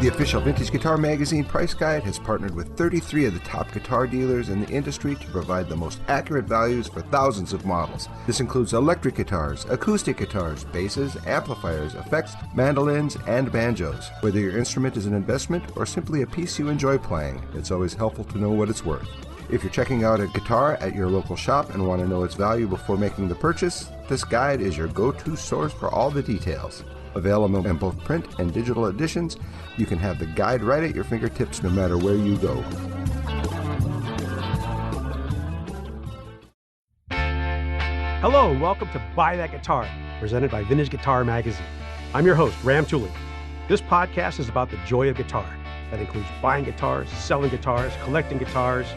The official Vintage Guitar Magazine Price Guide has partnered with 33 of the top guitar dealers in the industry to provide the most accurate values for thousands of models. This includes electric guitars, acoustic guitars, basses, amplifiers, effects, mandolins, and banjos. Whether your instrument is an investment or simply a piece you enjoy playing, it's always helpful to know what it's worth. If you're checking out a guitar at your local shop and want to know its value before making the purchase, this guide is your go-to source for all the details. Available in both print and digital editions, you can have the guide right at your fingertips no matter where you go. Hello and welcome to Buy That Guitar, presented by Vintage Guitar Magazine. I'm your host, Ram Tuli. This podcast is about the joy of guitar. That includes buying guitars, selling guitars, collecting guitars.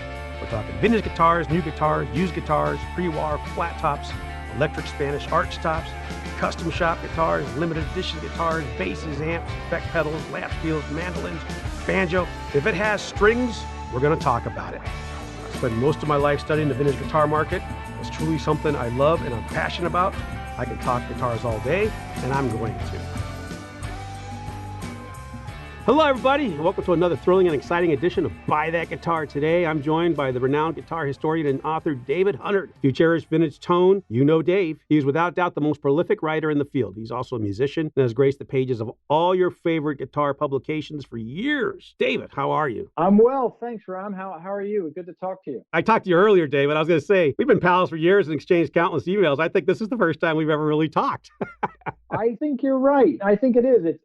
We're talking vintage guitars, new guitars, used guitars, pre-war, flat tops, electric Spanish arch tops, custom shop guitars, limited edition guitars, basses, amps, effect pedals, lap steels, mandolins, banjo. If it has strings, we're going to talk about it. I spent most of my life studying the vintage guitar market. It's truly something I love and I'm passionate about. I can talk guitars all day, and I'm going to. Hello, everybody, and welcome to another thrilling and exciting edition of Buy That Guitar. Today, I'm joined by the renowned guitar historian and author David Hunnard. If you cherish vintage tone, you know Dave. He is without doubt the most prolific writer in the field. He's also a musician and has graced the pages of all your favorite guitar publications for years. David, how are you? I'm well, thanks, Ram. How are you? Good to talk to you. I talked to you earlier, David. I was going to say, we've been pals for years and exchanged countless emails. I think this is the first time we've ever really talked. I think you're right. I think it is. It's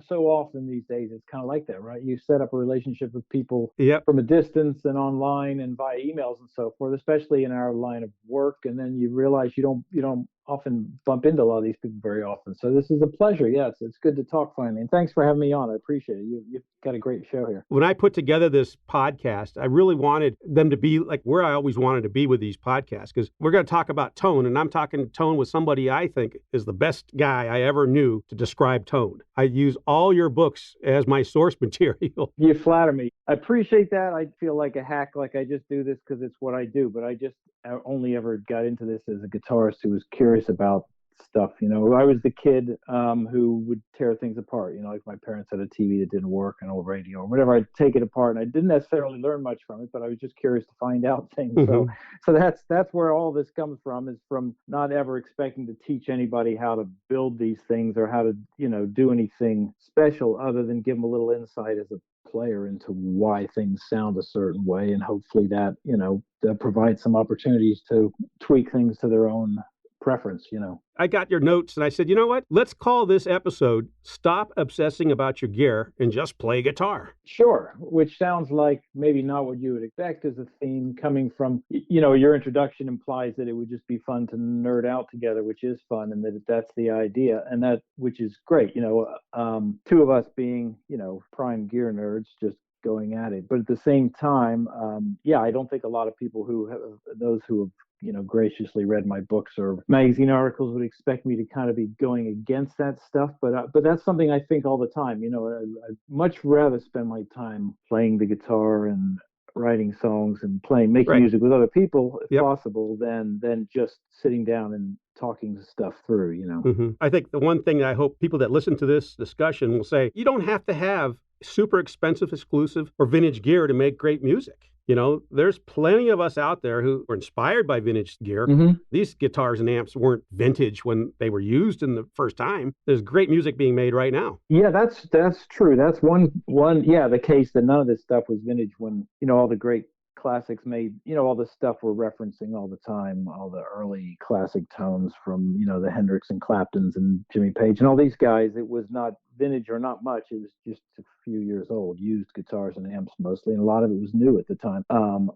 so often these days, it's kind of like that, right? You set up a relationship with people from a distance and online and via emails and so forth, especially in our line of work. And then you realize you don't often bump into a lot of these people very often. So this is a pleasure. Yes, it's good to talk finally. And thanks for having me on. I appreciate it. You've got a great show here. When I put together this podcast, I really wanted them to be like where I always wanted to be with these podcasts, because we're going to talk about tone, and I'm talking tone with somebody I think is the best guy I ever knew to describe tone. I use all your books as my source material. You flatter me. I appreciate that. I feel like a hack, like I just do this because it's what I do, but I only ever got into this as a guitarist who was curious about stuff. You know, I was the kid who would tear things apart. You know, like my parents had a TV that didn't work, an old radio or whatever. I'd take it apart, and I didn't necessarily learn much from it, but I was just curious to find out things. Mm-hmm. So that's where all this comes from, is from not ever expecting to teach anybody how to build these things or how to, do anything special other than give them a little insight as a player into why things sound a certain way, and hopefully that provides some opportunities to tweak things to their own preference. I got your notes and I said, you know what? Let's call this episode Stop Obsessing About Your Gear and Just Play Guitar. Sure, which sounds like maybe not what you would expect as a theme coming from, your introduction implies that it would just be fun to nerd out together, which is fun, and that's the idea, and that, which is great, two of us being, prime gear nerds, just going at it. But at the same time, I don't think a lot of people those who have graciously read my books or magazine articles would expect me to kind of be going against that stuff. But that's something I think all the time. I'd much rather spend my time playing the guitar and writing songs and making music with other people, if possible, than just sitting down and talking stuff through. Mm-hmm. I think the one thing I hope people that listen to this discussion will say, you don't have to have super expensive, exclusive, or vintage gear to make great music. There's plenty of us out there who were inspired by vintage gear. Mm-hmm. These guitars and amps weren't vintage when they were used in the first time. There's great music being made right now. Yeah, that's true. That's one the case that none of this stuff was vintage when, all the great classics made, all the stuff we're referencing all the time, all the early classic tones from, the Hendrix and Claptons and Jimmy Page and all these guys. It was not vintage or not much. It was just a few years old, used guitars and amps mostly, and a lot of it was new at the time,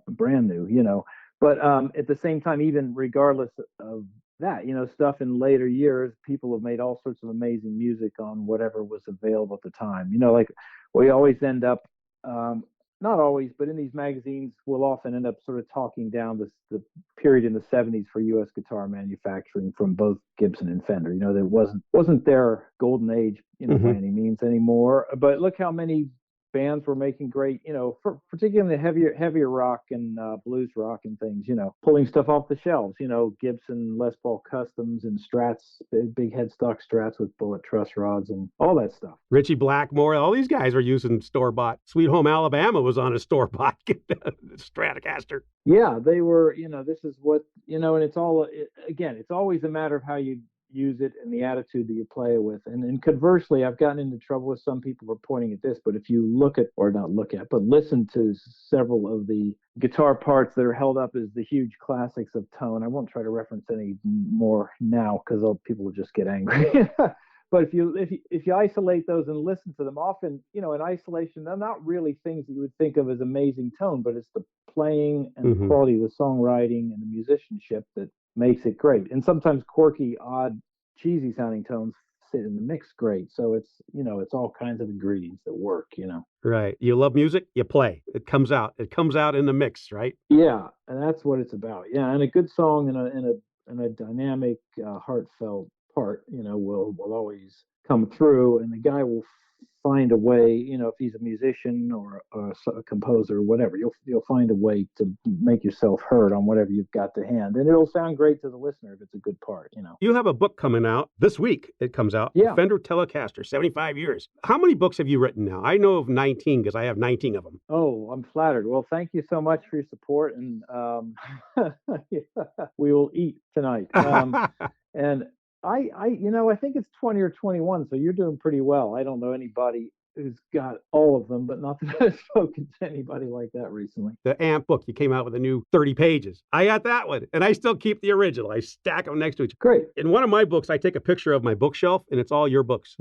brand new, but at the same time, even regardless of that, stuff in later years, people have made all sorts of amazing music on whatever was available at the time. Like we always end up, not always, but in these magazines, we'll often end up sort of talking down the period in the 70s for U.S. guitar manufacturing from both Gibson and Fender. There wasn't their golden age, by any means anymore. But look how many bands were making great, particularly the heavier rock and blues rock and things, pulling stuff off the shelves, Gibson Les Paul Customs and Strats, big headstock Strats with bullet truss rods and all that stuff. Richie Blackmore, all these guys are using store-bought. Sweet Home Alabama was on a store-bought Stratocaster. Yeah, they were, this is what, and it's all, again, it's always a matter of how you use it and the attitude that you play it with. And conversely, I've gotten into trouble with some people for pointing at this, but if you look at, or not look at, but listen to several of the guitar parts that are held up as the huge classics of tone, I won't try to reference any more now because people will just get angry. But if you isolate those and listen to them, often, in isolation, they're not really things that you would think of as amazing tone, but it's the playing and the quality of the songwriting and the musicianship that makes it great. And sometimes quirky, odd, cheesy sounding tones sit in the mix great. So it's all kinds of ingredients that work, Right. You love music, you play. It comes out in the mix, right? Yeah, and that's what it's about. Yeah, and a good song and a dynamic, heartfelt part, will always come through, and the guy will find a way, if he's a musician or a composer or whatever, you'll find a way to make yourself heard on whatever you've got to hand, and it'll sound great to the listener if it's a good part. You have a book coming out this week. It comes out. Yeah. Fender Telecaster, 75 years. How many books have you written now? I know of 19 because I have 19 of them. Oh, I'm flattered. Well, thank you so much for your support, and we will eat tonight. And I think it's 20 or 21, so you're doing pretty well. I don't know anybody who's got all of them, but not that I've spoken to anybody like that recently. The AMP book, you came out with a new 30 pages. I got that one, and I still keep the original. I stack them next to each other. Great. In one of my books, I take a picture of my bookshelf, and it's all your books.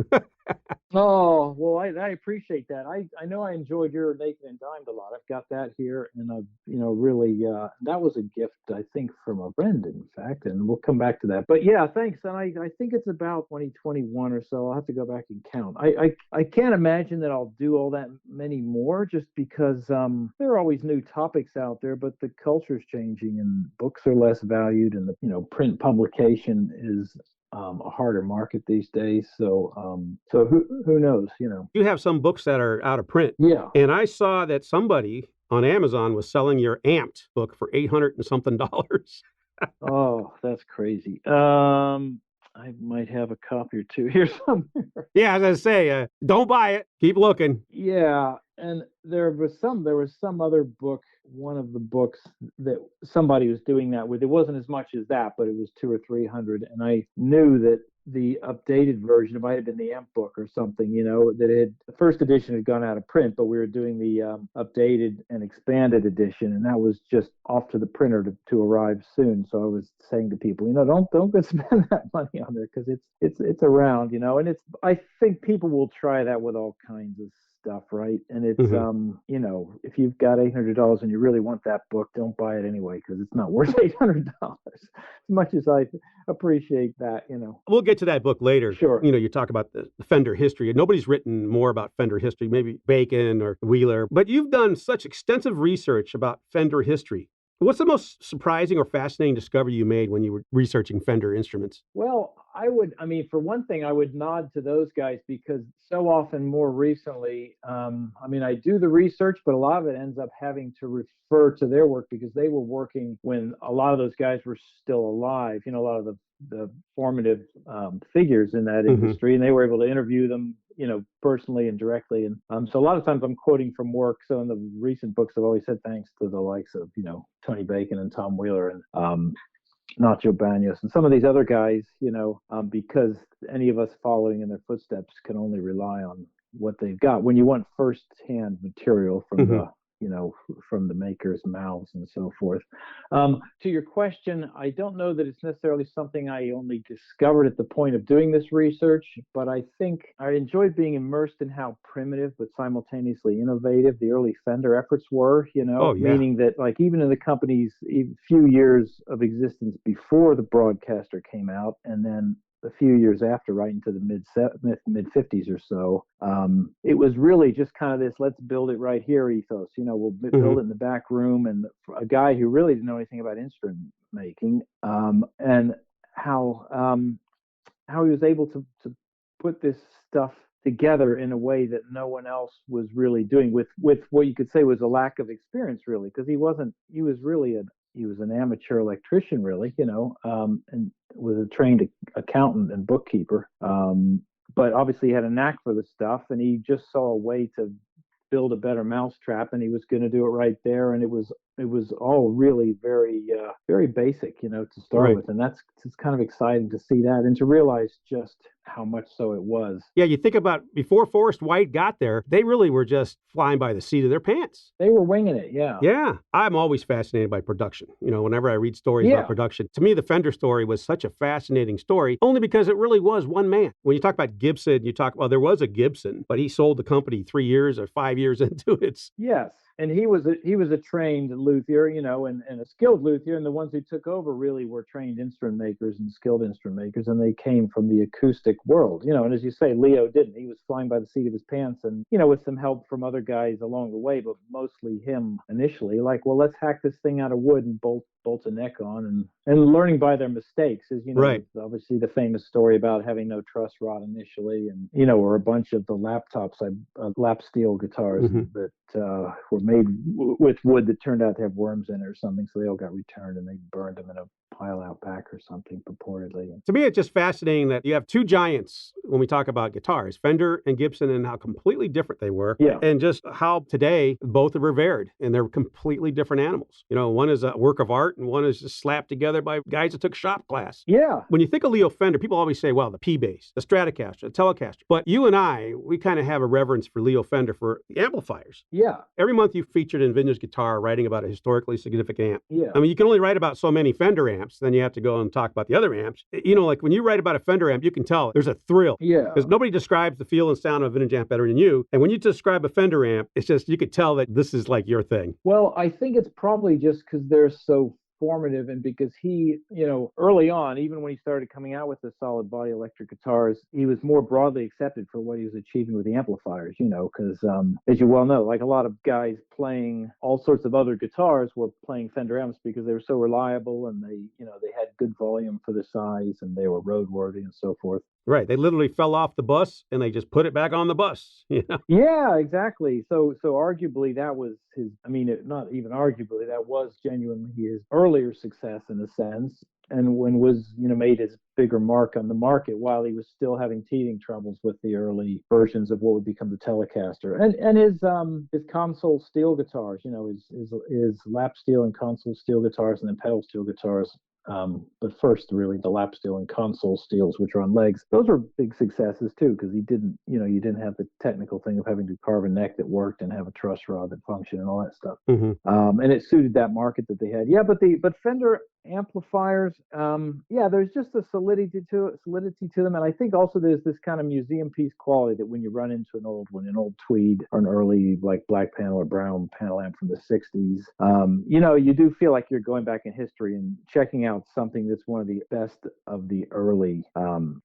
Oh, well, I appreciate that. I know I enjoyed your Naked and Dimed a lot. I've got that here, and really, that was a gift, I think, from a friend, in fact, and we'll come back to that. But yeah, thanks. And I think it's about 2021 or so. I'll have to go back and count. I can't imagine that I'll do all that many more, just because there are always new topics out there, but the culture's changing and books are less valued, and the print publication is a harder market these days. So who knows, You have some books that are out of print. Yeah. And I saw that somebody on Amazon was selling your Amped book for $800 and something. Oh, that's crazy. I might have a copy or two here somewhere. Yeah, as I say, don't buy it. Keep looking. Yeah, and there was some other book, one of the books that somebody was doing that with. It wasn't as much as that, but it was 200 or 300, and I knew that the updated version, it might have been the AMP book or something, that the first edition had gone out of print, but we were doing the updated and expanded edition, and that was just off to the printer to arrive soon. So I was saying to people, don't go spend that money on there, because it's around, and I think people will try that with all kinds of stuff, right? And it's if you've got $800 and you really want that book, don't buy it anyway, because it's not worth $800. As much as I appreciate that, We'll get to that book later. Sure. You talk about the Fender history. Nobody's written more about Fender history, maybe Bacon or Wheeler, but you've done such extensive research about Fender history. What's the most surprising or fascinating discovery you made when you were researching Fender instruments? Well, for one thing, I would nod to those guys, because so often more recently, I do the research, but a lot of it ends up having to refer to their work, because they were working when a lot of those guys were still alive, a lot of the formative figures in that industry, and they were able to interview them, personally and directly. And so a lot of times I'm quoting from work. So in the recent books, I've always said thanks to the likes of, Tony Bacon and Tom Wheeler and Nacho Banos and some of these other guys, because any of us following in their footsteps can only rely on what they've got when you want first-hand material from from the maker's mouths and so forth. To your question, I don't know that it's necessarily something I only discovered at the point of doing this research, but I think I enjoyed being immersed in how primitive but simultaneously innovative the early Fender efforts were, meaning that, like, even in the company's few years of existence before the Broadcaster came out, and then a few years after, right into the mid 50s or so, it was really just kind of this let's build it right here ethos. We'll build it in the back room, and a guy who really didn't know anything about instrument making, and how he was able to put this stuff together in a way that no one else was really doing with what you could say was a lack of experience, really, because he was really he was an amateur electrician, really, and was a trained accountant and bookkeeper. But obviously he had a knack for the stuff, and he just saw a way to build a better mousetrap, and he was going to do it right there. And it was all really very basic, to start with. And that's it's kind of exciting to see that and to realize just how much so it was. Yeah, you think about before Forrest White got there, they really were just flying by the seat of their pants. They were winging it, yeah. Yeah, I'm always fascinated by production. Whenever I read stories about production, to me, the Fender story was such a fascinating story, only because it really was one man. When you talk about Gibson, there was a Gibson, but he sold the company 3 years or 5 years into it. Yes. And he was a trained luthier, and a skilled luthier. And the ones who took over really were trained instrument makers and skilled instrument makers, and they came from the acoustic world, And as you say, Leo didn't. He was flying by the seat of his pants, and with some help from other guys along the way, but mostly him initially. Like, well, let's hack this thing out of wood and bolt a neck on, and learning by their mistakes, is right. Obviously the famous story about having no truss rod initially, and or a bunch of the lap steel guitars that were made with wood that turned out to have worms in it or something, so they all got returned and they burned them in a pile out back or something purportedly. To me, it's just fascinating that you have two giants when we talk about guitars, Fender and Gibson, and how completely different they were, and just how today both are revered, and they're completely different animals. One is a work of art and one is just slapped together by guys that took shop class. Yeah. When you think of Leo Fender, people always say, well, the P-Bass, the Stratocaster, the Telecaster. But you and I, we kind of have a reverence for Leo Fender for the amplifiers. Yeah. Every month you featured in Vintage Guitar writing about a historically significant amp. Yeah. I mean, you can only write about so many Fender amps, then you have to go and talk about the other amps. Like when you write about a Fender amp, you can tell there's a thrill. Yeah. Because nobody describes the feel and sound of a vintage amp better than you. And when you describe a Fender amp, it's just, you could tell that this is like your thing. Well, I think it's probably just because they're so formative, and because he, early on, even when he started coming out with the solid body electric guitars, he was more broadly accepted for what he was achieving with the amplifiers, because as you well know, like a lot of guys playing all sorts of other guitars were playing Fender amps because they were so reliable, and they had good volume for the size, and they were roadworthy and so forth. Right. They literally fell off the bus and they just put it back on the bus. Yeah, exactly. So arguably that was not even arguably, that was genuinely his earlier success in a sense, and when was made his bigger mark on the market while he was still having teething troubles with the early versions of what would become the Telecaster, and his console steel guitars, his lap steel and console steel guitars, and then pedal steel guitars. But first, really, the lap steel and console steels, which are on legs, those were big successes too, because you didn't have the technical thing of having to carve a neck that worked and have a truss rod that functioned and all that stuff. Mm-hmm. And it suited that market that they had. Yeah, but Fender amplifiers, there's just a solidity to them, and I think also there's this kind of museum piece quality that when you run into an old Tweed or an early like black panel or brown panel amp from the 60s, you do feel like you're going back in history and checking out something that's one of the best of the early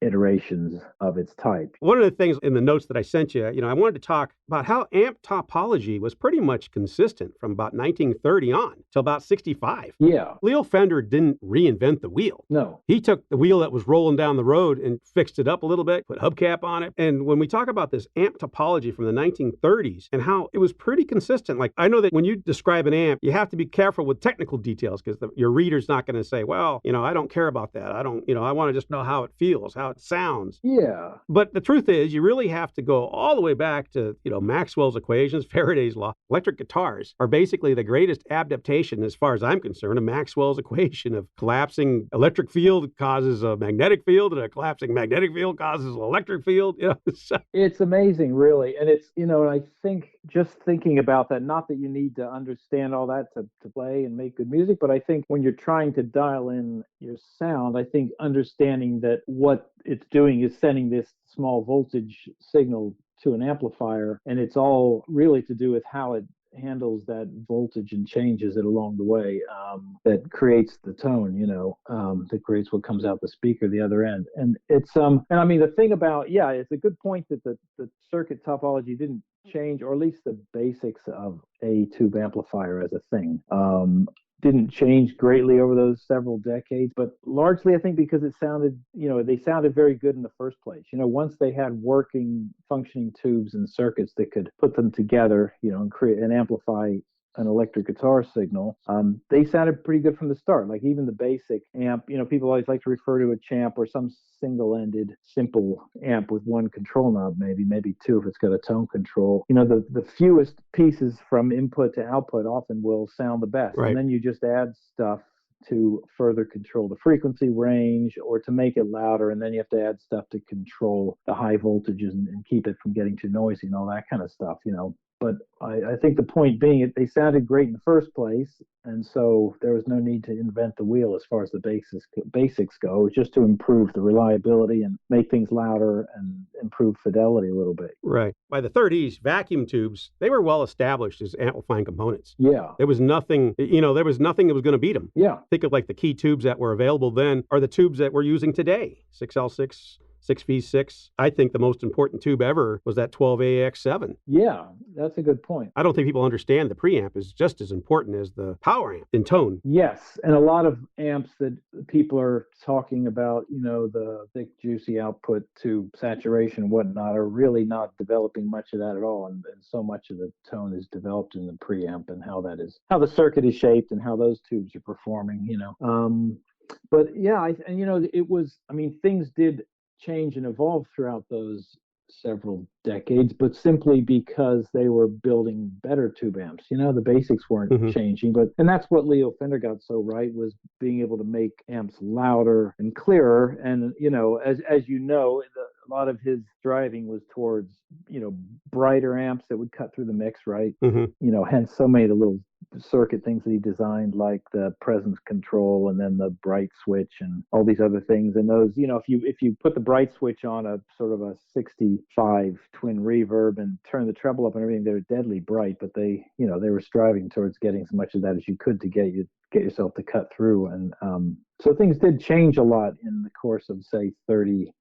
iterations of its type. One of the things in the notes that I sent you, I wanted to talk about how amp topology was pretty much consistent from about 1930 on till about 65. Yeah. Leo Fender didn't reinvent the wheel. No. He took the wheel that was rolling down the road and fixed it up a little bit, put hubcap on it. And when we talk about this amp topology from the 1930s and how it was pretty consistent, like I know that when you describe an amp, you have to be careful with technical details because your reader's not going to say, well, I don't care about that. I don't, I want to just know how it feels, how it sounds. Yeah. But the truth is, you really have to go all the way back to, Maxwell's equations, Faraday's law. Electric guitars are basically the greatest adaptation, as far as I'm concerned, of Maxwell's equation of collapsing electric field causes a magnetic field, and a collapsing magnetic field causes an electric field. It's amazing, really. And it's, and I think just thinking about that, not that you need to understand all that to play and make good music, but I think when you're trying to dial in your sound, I think understanding that what it's doing is sending this small voltage signal to an amplifier, and it's all really to do with how it handles that voltage and changes it along the way, that creates the tone, that creates what comes out the speaker the other end. And it's and I mean the thing about it's a good point that the circuit topology didn't change, or at least the basics of a tube amplifier as a thing. didn't change greatly over those several decades, but largely I think because it sounded, they sounded very good in the first place. Once they had working, functioning tubes and circuits that could put them together, and create and amplify an electric guitar signal, they sounded pretty good from the start. Like even the basic amp, people always like to refer to a champ or some single-ended, simple amp with one control knob, maybe two if it's got a tone control. The fewest pieces from input to output often will sound the best. Right. And then you just add stuff to further control the frequency range or to make it louder, and then you have to add stuff to control the high voltages and keep it from getting too noisy and all that kind of stuff. But I think the point being, they sounded great in the first place, and so there was no need to invent the wheel as far as the basics go. It was just to improve the reliability and make things louder and improve fidelity a little bit. Right. By the 30s, vacuum tubes, they were well established as amplifying components. Yeah. There was nothing that was going to beat them. Yeah. Think of like the key tubes that were available then are the tubes that we're using today, 6L6. 6V6. I think the most important tube ever was that 12AX7. Yeah, that's a good point. I don't think people understand the preamp is just as important as the power amp in tone. Yes, and a lot of amps that people are talking about, the thick, juicy output to saturation and whatnot, are really not developing much of that at all. And so much of the tone is developed in the preamp and how the circuit is shaped and how those tubes are performing, But yeah, things did change and evolve throughout those several decades, but simply because they were building better tube amps. The basics weren't changing, and that's what Leo Fender got so right, was being able to make amps louder and clearer. And as a lot of his driving was towards brighter amps that would cut through the mix, right? Hence so many of the little circuit things that he designed, like the presence control and then the bright switch and all these other things. And those, if you put the bright switch on a sort of a 65 twin reverb and turn the treble up and everything, they're deadly bright, but they were striving towards getting as much of that as you could to get yourself to cut through. And so things did change a lot in the course of, say, 30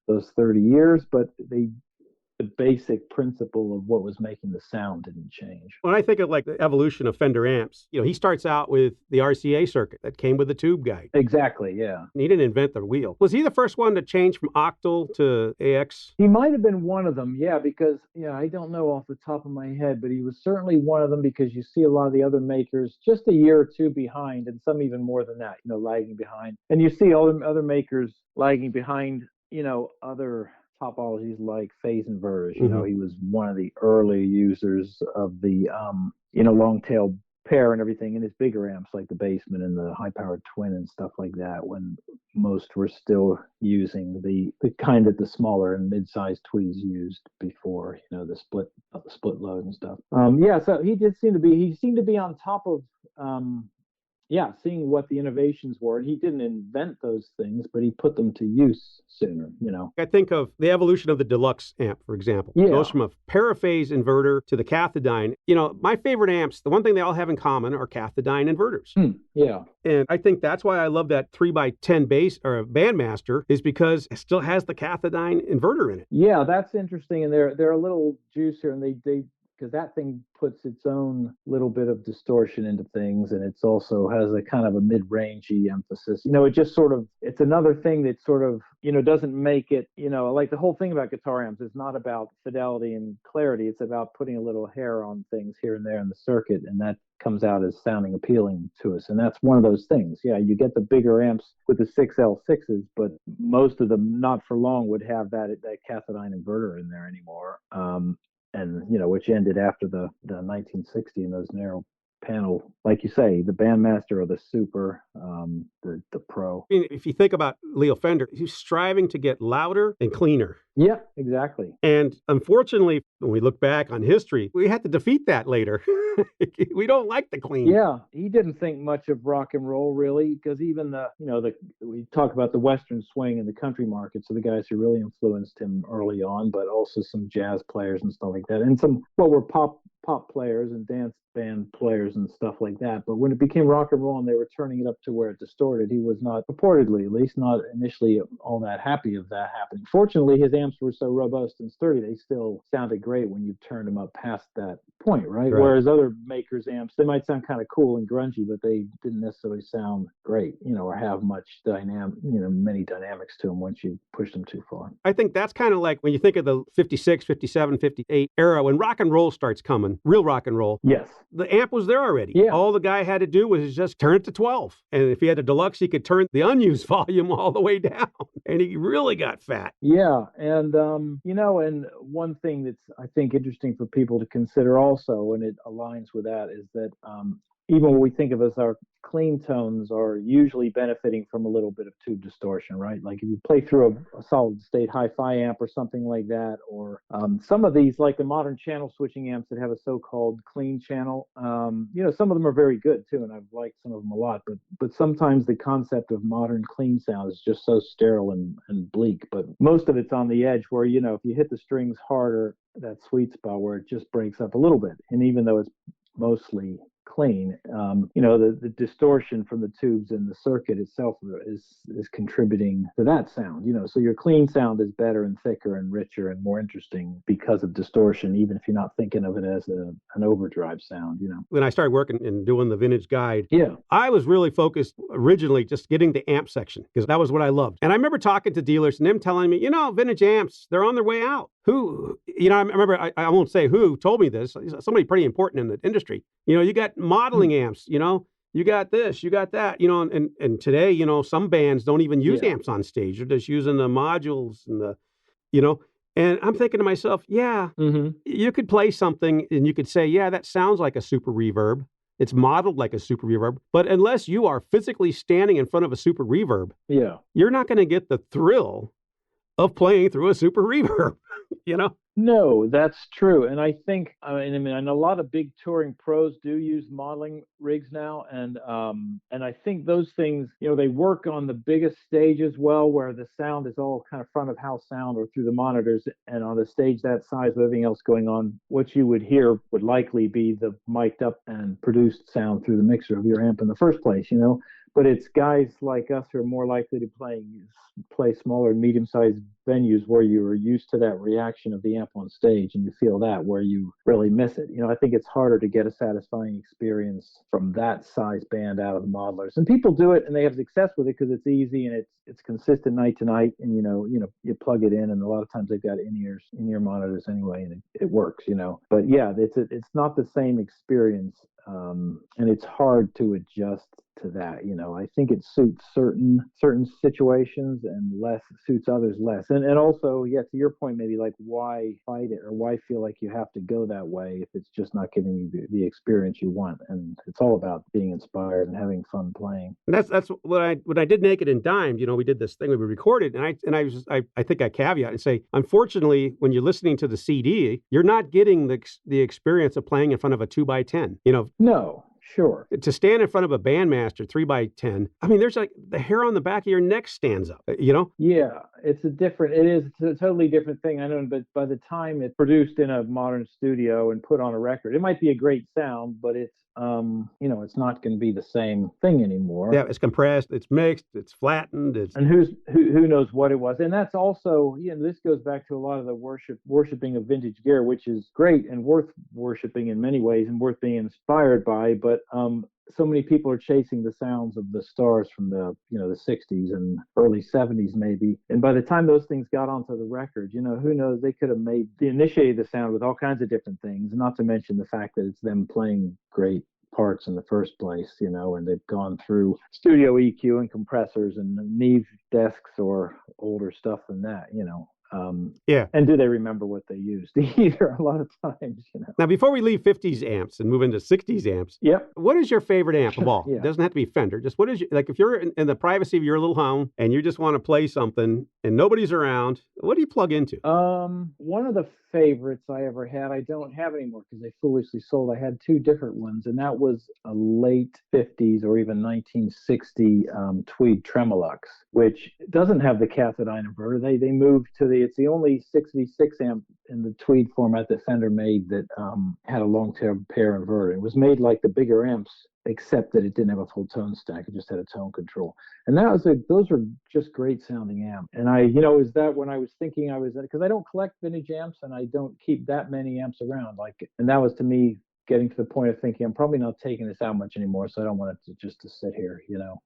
years, but the basic principle of what was making the sound didn't change. When I think of like the evolution of Fender amps, he starts out with the RCA circuit that came with the tube guide. Exactly, yeah. He didn't invent the wheel. Was he the first one to change from octal to AX? He might have been one of them, yeah, because, I don't know off the top of my head, but he was certainly one of them, because you see a lot of the other makers just a year or two behind, and some even more than that, lagging behind. And you see all the other makers lagging behind, other topologies like phase inverters. He was one of the early users of the long tail pair and everything in his bigger amps, like the Basement and the high powered twin and stuff like that, when most were still using the kind that the smaller and mid-sized tweeds used before, the split load and stuff. So he seemed to be on top of seeing what the innovations were. He didn't invent those things, but he put them to use sooner, I think of the evolution of the deluxe amp, for example. Yeah. It goes from a paraphase inverter to the cathodiene. My favorite amps, the one thing they all have in common are cathodiene inverters. Yeah. And I think that's why I love that 3x10 bass or Bandmaster, is because it still has the cathodiene inverter in it. Yeah, that's interesting. And they're a little juicier, and they because that thing puts its own little bit of distortion into things, and it's also has a kind of a mid-rangey emphasis. It just sort of, it's another thing that sort of, doesn't make it, like the whole thing about guitar amps is not about fidelity and clarity. It's about putting a little hair on things here and there in the circuit, and that comes out as sounding appealing to us. And that's one of those things. Yeah, you get the bigger amps with the 6L6s, but most of them, not for long, would have that cathodiene inverter in there anymore. And which ended after the 1960 and those narrow panel, like you say, the Bandmaster or the Super, the Pro. If you think about Leo Fender, he's striving to get louder and cleaner. Yeah, exactly. And unfortunately, when we look back on history, we had to defeat that later. We don't like the clean. Yeah, he didn't think much of rock and roll, really, because even we talk about the Western swing and the country market, so the guys who really influenced him early on, but also some jazz players and stuff like that, and some what were pop players and dance band players and stuff like that. But when it became rock and roll and they were turning it up to where it distorted, he was not, purportedly at least, not initially all that happy of that happening. Fortunately, his amp amps were so robust and sturdy, they still sounded great when you turned them up past that point, right? Right. Whereas other makers' amps, they might sound kind of cool and grungy, but they didn't necessarily sound great, or have much many dynamics to them once you push them too far. I think that's kind of like when you think of the 56, 57, 58 era, when rock and roll starts coming, real rock and roll. Yes. The amp was there already. Yeah. All the guy had to do was just turn it to 12. And if he had a deluxe, he could turn the unused volume all the way down. And he really got fat. Yeah. And, and one thing that's, I think, interesting for people to consider also, and it aligns with that, is that even what we think of as our clean tones are usually benefiting from a little bit of tube distortion, right? Like if you play through a solid state hi-fi amp or something like that, or some of these, like the modern channel switching amps that have a so-called clean channel, some of them are very good too, and I've liked some of them a lot, but sometimes the concept of modern clean sound is just so sterile and bleak, but most of it's on the edge where, if you hit the strings harder, that sweet spot where it just breaks up a little bit. And even though it's mostly clean, the distortion from the tubes and the circuit itself is contributing to that sound, so your clean sound is better and thicker and richer and more interesting because of distortion, even if you're not thinking of it as an overdrive sound. When I started working and doing the vintage guide, yeah, I was really focused originally just getting the amp section because that was what I loved. And I remember talking to dealers and them telling me, vintage amps, they're on their way out. Who, I remember, I won't say who told me this, somebody pretty important in the industry. You got modeling amps, you got this, you got that, and today, some bands don't even use amps on stage. They're just using the modules and and I'm thinking to myself, you could play something and you could say, yeah, that sounds like a super reverb. It's modeled like a super reverb. But unless you are physically standing in front of a super reverb, you're not going to get the thrill of playing through a super reverb, No, that's true. And I think, and a lot of big touring pros do use modeling rigs now. And I think those things, they work on the biggest stages well, where the sound is all kind of front of house sound or through the monitors. And on a stage that size with everything else going on, what you would hear would likely be the mic'd up and produced sound through the mixer of your amp in the first place, But it's guys like us who are more likely to play smaller and medium-sized venues where you are used to that reaction of the amp on stage and you feel that where you really miss it. I think it's harder to get a satisfying experience from that size band out of the modelers. And people do it and they have success with it because it's easy and it's consistent night to night, and you plug it in, and a lot of times they've got in-ear monitors anyway, and it works, But yeah, it's not the same experience, and it's hard to adjust to that. I think it suits certain situations and suits others less. And also, to your point, maybe like why fight it or why feel like you have to go that way if it's just not giving you the experience you want. And it's all about being inspired and having fun playing. And that's what I did Naked and Dimed. We did this thing we recorded, and I think I caveat and say, unfortunately, when you're listening to the CD, you're not getting the experience of playing in front of a 2x10. No. Sure. To stand in front of a bandmaster 3x10, there's like the hair on the back of your neck stands up, Yeah, it's a totally different thing. I know, but by the time it's produced in a modern studio and put on a record, it might be a great sound, but it's it's not going to be the same thing anymore. Yeah, it's compressed, it's mixed, it's flattened, and who knows what it was. And that's also, this goes back to a lot of the worshiping of vintage gear, which is great and worth worshiping in many ways and worth being inspired by. But so many people are chasing the sounds of the stars from the the 60s and early 70s maybe, and by the time those things got onto the record, who knows, they could have initiated the sound with all kinds of different things, not to mention the fact that it's them playing great parts in the first place, and they've gone through studio EQ and compressors and Neve desks or older stuff than that, And do they remember what they used either? A lot of times, Now, before we leave 50s amps and move into 60s amps, what is your favorite amp of all? It doesn't have to be Fender. Just what is if you're in the privacy of your little home and you just want to play something and nobody's around, what do you plug into? One of the favorites I ever had, I don't have anymore because they foolishly sold. I had two different ones, and that was a late 50s or even 1960 Tweed Tremolux, which doesn't have the cathode inverter. They moved to curiosity, it's the only 6v6 amp in the Tweed format that Fender made that had a long-tail pair inverter. It was made like the bigger amps, except that it didn't have a full tone stack. It just had a tone control. And those were just great sounding amps. And is that when I was thinking because I don't collect vintage amps and I don't keep that many amps around. And that was to me getting to the point of thinking I'm probably not taking this out much anymore, so I don't want it to sit here,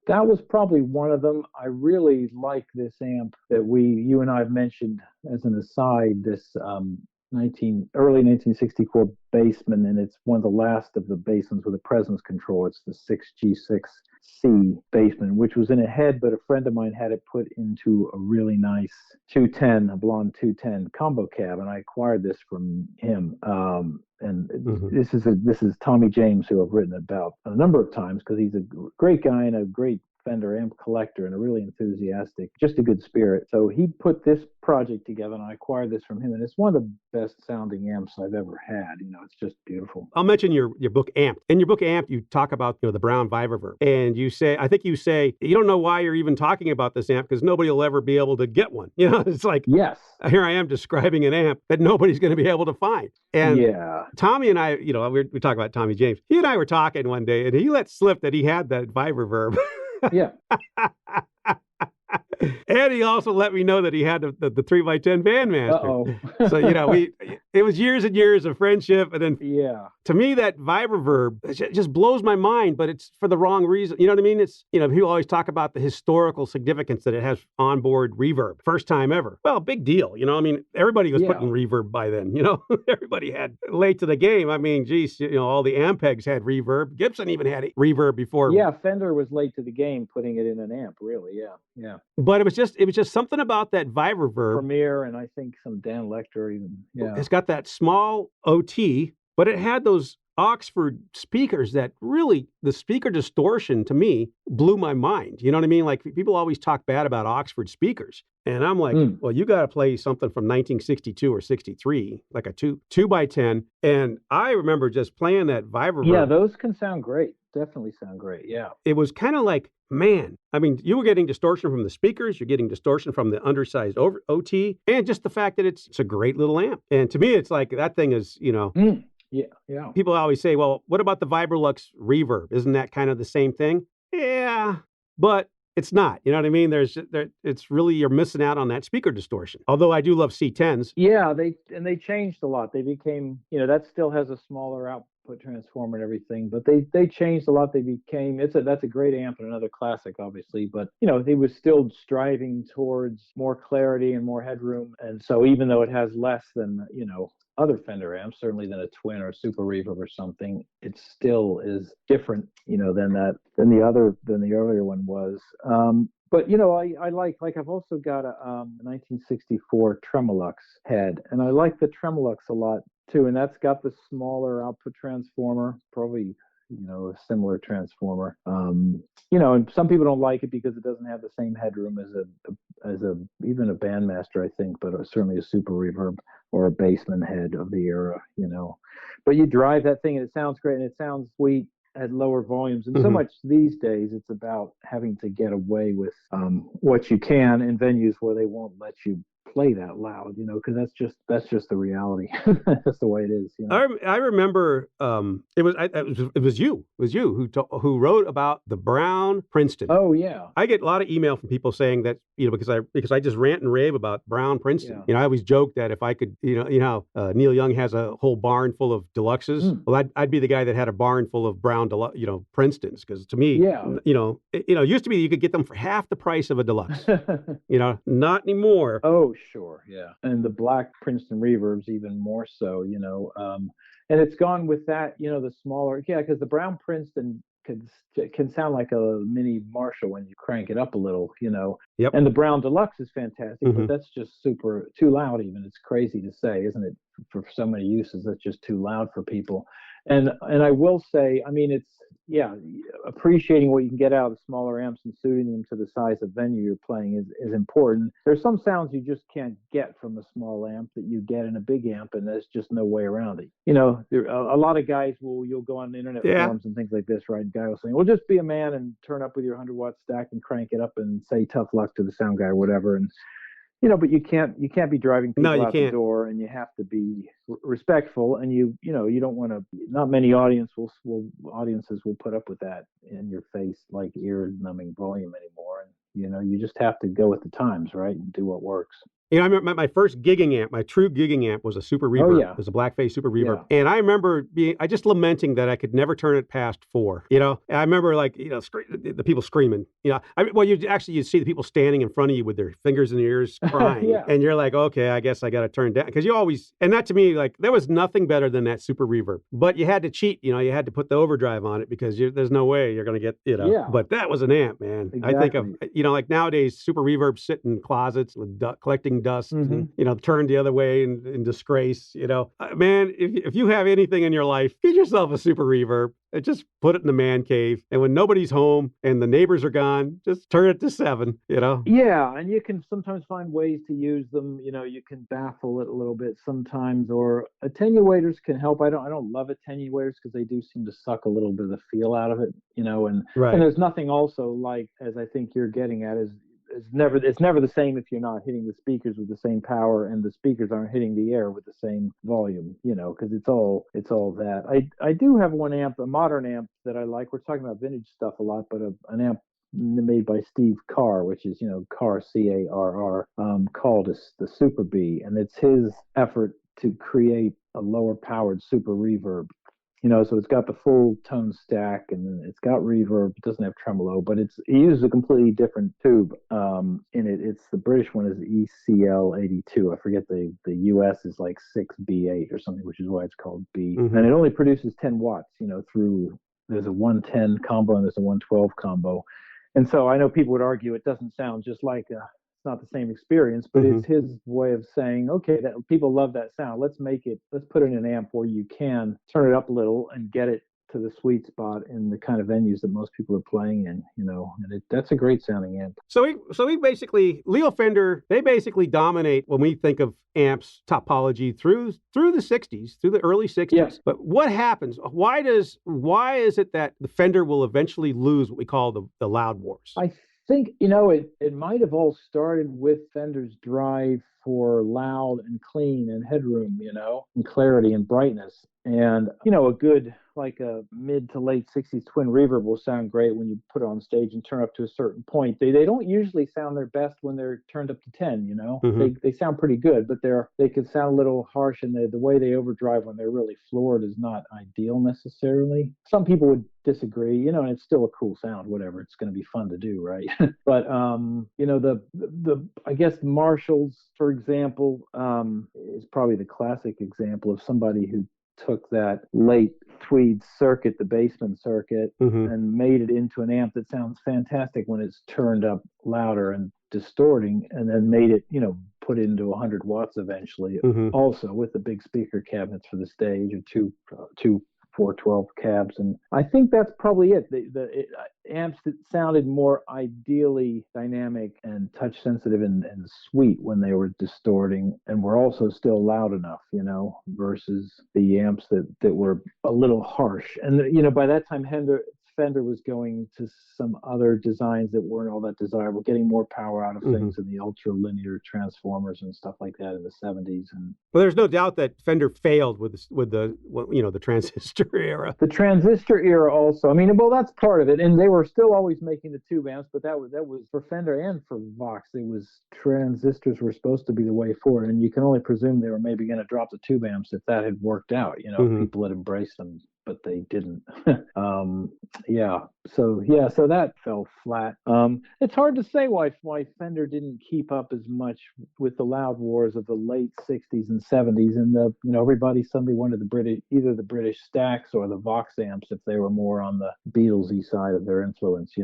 That was probably one of them. I really like this amp that you and I have mentioned as an aside, this early 1964 Bassman, and it's one of the last of the Bassmans with a presence control. It's the 6G6C Bassman, which was in a head, but a friend of mine had it put into a really nice 210, a blonde 210 combo cab, and I acquired this from him. This is Tommy James, who I've written about a number of times because he's a great guy and a great Fender amp collector and a really enthusiastic, just a good spirit. So he put this project together and I acquired this from him, and it's one of the best sounding amps I've ever had. It's just beautiful. I'll mention your book Amp. In your book Amp, you talk about the Brown Viververb, and I think you say you don't know why you're even talking about this amp because nobody will ever be able to get one. It's like, yes, here I am describing an amp that nobody's going to be able to find. And yeah, Tommy and I, we talk about Tommy James. He and I were talking one day, and he let slip that he had that Viververb. Yeah. And he also let me know that he had the 3x10 Bandmaster. Uh-oh. So, it was years and years of friendship. And then, yeah, to me, that Viververb just blows my mind, but it's for the wrong reason. You know what I mean? It's, people always talk about the historical significance that it has onboard reverb. First time ever. Well, big deal. Everybody was putting reverb by then, Everybody had late to the game. I mean, geez, all the Ampegs had reverb. Gibson even had reverb before. Yeah, Fender was late to the game putting it in an amp, really. Yeah, yeah. But it was just something about that Viververb. Premier and I think some Dan Lecter even. Yeah. It's got that small OT, but it had those Oxford speakers that really, the speaker distortion to me blew my mind. You know what I mean? Like, people always talk bad about Oxford speakers. And I'm like, well, you got to play something from 1962 or 63, like a 2x10. And I remember just playing that Viververb. Yeah, those can sound great. Definitely sound great. Yeah. It was kind of like, man, I mean, you were getting distortion from the speakers, you're getting distortion from the undersized OT, and just the fact that it's a great little amp. And to me, it's like, that thing is, Yeah, yeah. People always say, well, what about the Vibrolux reverb? Isn't that kind of the same thing? Yeah, but it's not. You know what I mean? It's really, you're missing out on that speaker distortion. Although I do love C10s. Yeah, they changed a lot. They became, that still has a smaller output transformer and everything, but they changed a lot. They became, that's a great amp and another classic, obviously, but he was still striving towards more clarity and more headroom. And so even though it has less than, other Fender amps, certainly than a Twin or a Super Reverb or something, it still is different, than the earlier one was. But I like I've also got a 1964 Tremolux head, and I like the Tremolux a lot too, and that's got the smaller output transformer, probably a similar transformer. And some people don't like it because it doesn't have the same headroom as even a Bandmaster, I think, but certainly a Super Reverb or a Bassman head of the era. But you drive that thing and it sounds great and it sounds sweet at lower volumes. And so much these days, it's about having to get away with what you can in venues where they won't let you play that loud, because that's just the reality. That's the way it is. I remember it was you who wrote about the Brown Princeton. Oh yeah. I get a lot of email from people saying that because I just rant and rave about Brown Princeton. Yeah. I always joke that if I could, Neil Young has a whole barn full of deluxes. Well, I'd be the guy that had a barn full of Brown Princetons, because to me, it used to be you could get them for half the price of a deluxe. Not anymore. Oh, sure, yeah. And the black Princeton reverbs even more so, and it's gone with that, the smaller, because the Brown Princeton can sound like a mini Marshall when you crank it up a little, Yep. And the Brown Deluxe is fantastic, but that's just too loud even. It's crazy to say, isn't it? For so many uses, that's just too loud for people. And I will say, I mean, it's, appreciating what you can get out of smaller amps and suiting them to the size of venue you're playing is important. There's some sounds you just can't get from a small amp that you get in a big amp, and there's just no way around it. A lot of guys you'll go on internet forums and things like this, right? And guy will say, well, just be a man and turn up with your 100-watt stack and crank it up and say tough luck to the sound guy or whatever. And but you can't be driving No, people you out the can't. door, and you have to be respectful, and you don't want to. Not many audiences will put up with that in your face, like ear numbing volume anymore. And you just have to go with the times, right, and do what works. I remember my first gigging amp, my true gigging amp was a Super Oh Reverb. yeah, It was a blackface Super Reverb. yeah, And I remember I just lamenting that I could never turn it past 4, And I remember the people screaming, you see the people standing in front of you with their fingers in their ears crying. yeah, And you're like, okay, I guess I got to turn down. Because and that to me, like, there was nothing better than that Super Reverb. But you had to cheat, you had to put the overdrive on it because there's no way you're going to get, yeah, But that was an amp, man. I think of, exactly. like nowadays, Super Reverbs sit in closets with collecting dust Hmm. and, turned the other way in disgrace, Man, if you have anything in your life, get yourself a Super Reverb and just put it in the man cave. And when nobody's home and the neighbors are gone, just turn it to 7. Yeah, and you can sometimes find ways to use them. You can baffle it a little bit sometimes, or attenuators can help. I don't love attenuators because they do seem to suck a little bit of the feel out of it. And Right. there's nothing also like, as I think you're getting at, is it's never the same if you're not hitting the speakers with the same power, and the speakers aren't hitting the air with the same volume, because it's all that. I do have one amp, a modern amp that I like. We're talking about vintage stuff a lot, but an amp made by Steve Carr, which is Carr, Carr, called the Super B, and it's his effort to create a lower powered super reverb. So it's got the full tone stack, and it's got reverb. It doesn't have tremolo, but it uses a completely different tube in it. It's the British one is ECL82. I forget the US is like 6B8 or something, which is why it's called B. Mm-hmm. And it only produces 10 watts. Through there's a 110 combo and there's a 112 combo. And so I know people would argue it doesn't sound just like it's not the same experience, but Mm-hmm. it's his way of saying, okay, that people love that sound. Let's put it in an amp where you can turn it up a little and get it to the sweet spot in the kind of venues that most people are playing in, and that's a great sounding amp. So we basically, Leo Fender, they basically dominate when we think of amps topology through the 60s, through the early 60s. Yeah. But what happens? Why is it that the Fender will eventually lose what we call the loud wars? I think, it might have all started with Fender's drive for loud and clean and headroom, and clarity and brightness. And, a good, like a mid to late 60s twin reverb will sound great when you put it on stage and turn up to a certain point. They don't usually sound their best when they're turned up to 10, Mm-hmm. They sound pretty good, but they could sound a little harsh, and the way they overdrive when they're really floored is not ideal necessarily. Some people would disagree, and it's still a cool sound, whatever. It's going to be fun to do, right? But the I guess Marshalls, for example, is probably the classic example of somebody who took that late Tweed circuit, the basement circuit, Mm-hmm. and made it into an amp that sounds fantastic when it's turned up louder and distorting, and then made it, put into 100 watts eventually, Mm-hmm. also with the big speaker cabinets for the stage, or two 412 cabs. And I think that's probably it. The amps that sounded more ideally dynamic and touch sensitive and sweet when they were distorting, and were also still loud enough, versus the amps that were a little harsh. And by that time Fender was going to some other designs that weren't all that desirable, getting more power out of things in the ultra linear transformers and stuff like that in the 70s. And well, there's no doubt that Fender failed with the transistor era. the transistor era also. I mean, well, that's part of it. And they were still always making the tube amps, but that was for Fender and for Vox. It was transistors were supposed to be the way forward, and you can only presume they were maybe going to drop the tube amps if that had worked out. People had embraced them, but they didn't. So that fell flat. It's hard to say why Fender didn't keep up as much with the loud wars of the late 60s and 70s, and everybody suddenly wanted either the British stacks or the Vox amps if they were more on the Beatlesy side of their influence.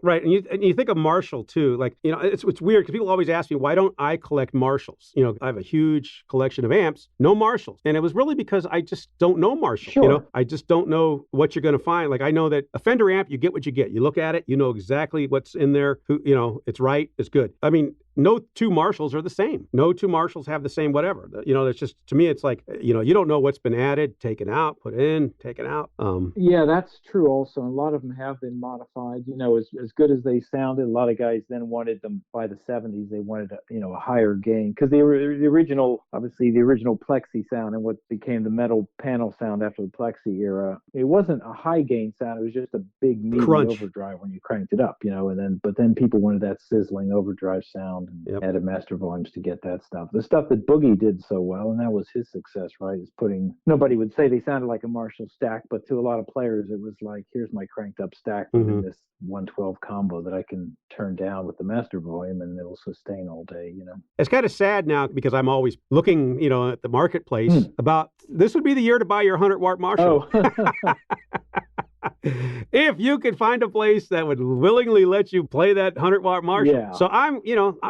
Right, and you think of Marshall too. Like, it's weird because people always ask me, why don't I collect Marshalls? I have a huge collection of amps, no Marshalls, and it was really because I just don't know Marshall. Sure. I just don't know what you're going to find. Like, I know that a Fender amp, you get what you get. You look at it, you know exactly what's in there. It's right, it's good. I mean, no two Marshalls are the same. No two Marshalls have the same whatever. It's just, to me, it's like, you don't know what's been added, taken out, put in, taken out. Yeah, that's true also. A lot of them have been modified, as good as they sounded. A lot of guys then wanted them by the 70s. They wanted a higher gain because the original, obviously the original Plexi sound and what became the metal panel sound after the Plexi era, it wasn't a high gain sound. It was just a big meaty crunch overdrive when you cranked it up, but then people wanted that sizzling overdrive sound and added master volumes to get that stuff. The stuff that Boogie did so well, and that was his success, right? Is nobody would say they sounded like a Marshall stack, but to a lot of players, it was like, here's my cranked up stack within this 112 combo that I can turn down with the master volume and it'll sustain all day, It's kind of sad now because I'm always looking, at the marketplace about this would be the year to buy your 100-watt Marshall. Oh. If you could find a place that would willingly let you play that 100-watt Marshall. Yeah. So I'm,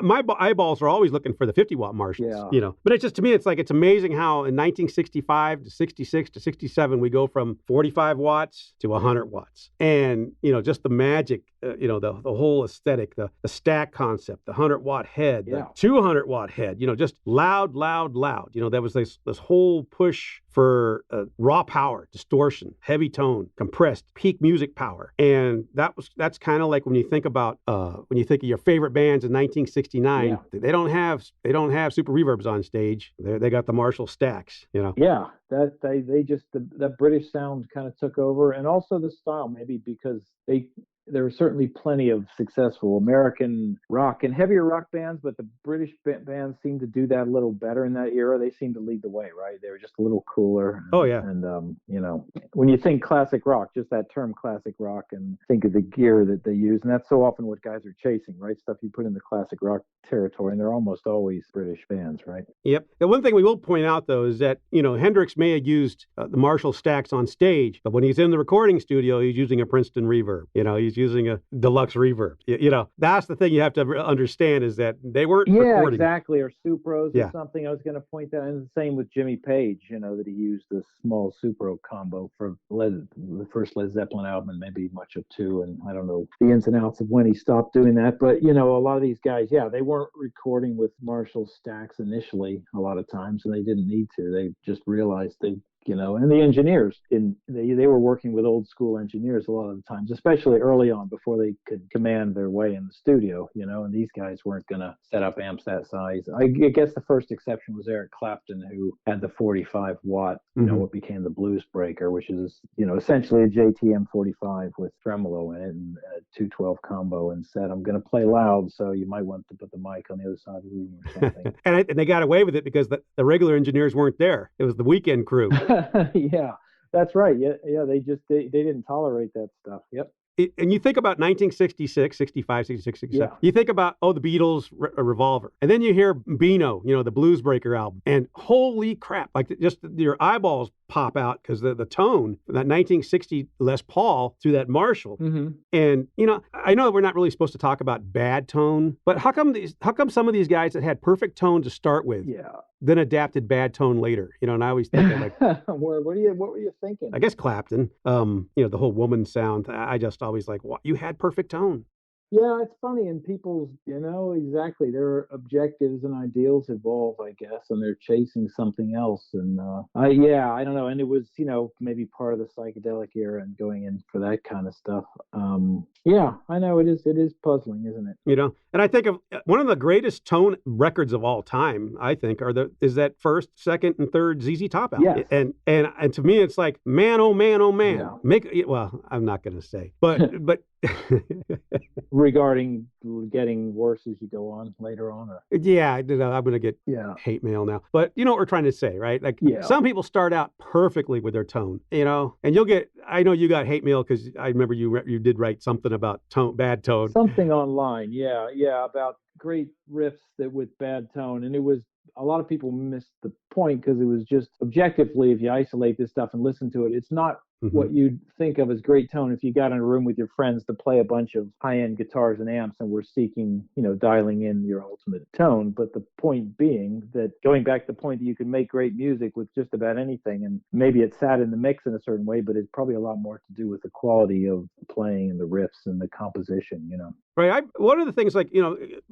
my eyeballs are always looking for the 50-watt Marshalls, Yeah. But it's just, to me, it's like, it's amazing how in 1965 to 66 to 67, we go from 45 watts to 100 watts. And, just the magic, the whole aesthetic, the stack concept, the 100-watt head, the 200-watt head, just loud, loud, loud. There was this whole push for raw power, distortion, heavy tone, compressed, peak music power. And that's kind of like when you think about of your favorite bands in 1969, they don't have super reverbs on stage. They got the Marshall stacks, Yeah, that they just that British sound kind of took over, and also the style, maybe because there were certainly plenty of successful American rock and heavier rock bands, but the British bands seemed to do that a little better in that era. They seemed to lead the way, right? They were just a little cooler. Oh, yeah. And, when you think classic rock, just that term classic rock, and think of the gear that they use, and that's so often what guys are chasing, right? Stuff you put in the classic rock territory, and they're almost always British bands, right? Yep. The one thing we will point out, though, is that, Hendrix may have used the Marshall stacks on stage, but when he's in the recording studio, he's using a Princeton reverb. He's using a deluxe reverb. That's the thing you have to understand, is that they weren't recording. Yeah, exactly. Or Supros or something. I was going to point that out. And the same with Jimmy Page, that he used the small Supro combo for the first Led Zeppelin album, and maybe much of 2. And I don't know the ins and outs of when he stopped doing that. But, a lot of these guys, they weren't recording with Marshall stacks initially a lot of times, and they didn't need to. They just realized and the engineers, they were working with old school engineers a lot of the times, especially early on before they could command their way in the studio, and these guys weren't going to set up amps that size. I guess the first exception was Eric Clapton, who had the 45 watt, what became the Blues Breaker, which is, essentially a JTM 45 with tremolo in it and a 212 combo, and said, I'm going to play loud, so you might want to put the mic on the other side of the room or something. and they got away with it because the regular engineers weren't there. It was the weekend crew. Yeah, that's right. Yeah. They didn't tolerate that stuff. Yep. And you think about 1966, 65, 66, 67. You think about, the Beatles' Revolver. And then you hear Beano, the Blues Breaker album. And holy crap, like just your eyeballs pop out because the tone, that 1960 Les Paul through that Marshall. Mm-hmm. And, I know we're not really supposed to talk about bad tone, but how come some of these guys that had perfect tone to start with then adapted bad tone later? And I always think like, what were you thinking? I guess Clapton, the whole woman sound. I just always like, you had perfect tone. Yeah, it's funny, and people's, exactly, their objectives and ideals evolve, I guess, and they're chasing something else. And I don't know. And it was, maybe part of the psychedelic era and going in for that kind of stuff. I know it is puzzling, isn't it? And I think of one of the greatest tone records of all time, I think, is that first, second, and third ZZ Top album. Yes. And to me, it's like, man, oh man, oh man. Yeah. Well, I'm not going to say, but regarding getting worse as you go on later on, or? I'm going to get hate mail now, but you know what we're trying to say, right? Like some people start out perfectly with their tone, and you'll get, I know you got hate mail because I remember you did write something about bad tone, something online, about great riffs that with bad tone, and it was, a lot of people missed the point because it was just objectively, if you isolate this stuff and listen to it, it's not what you'd think of as great tone if you got in a room with your friends to play a bunch of high-end guitars and amps and were seeking, dialing in your ultimate tone. But the point being that, going back to the point that you can make great music with just about anything, and maybe it sat in the mix in a certain way, but it's probably a lot more to do with the quality of the playing and the riffs and the composition. Right. One of the things, like,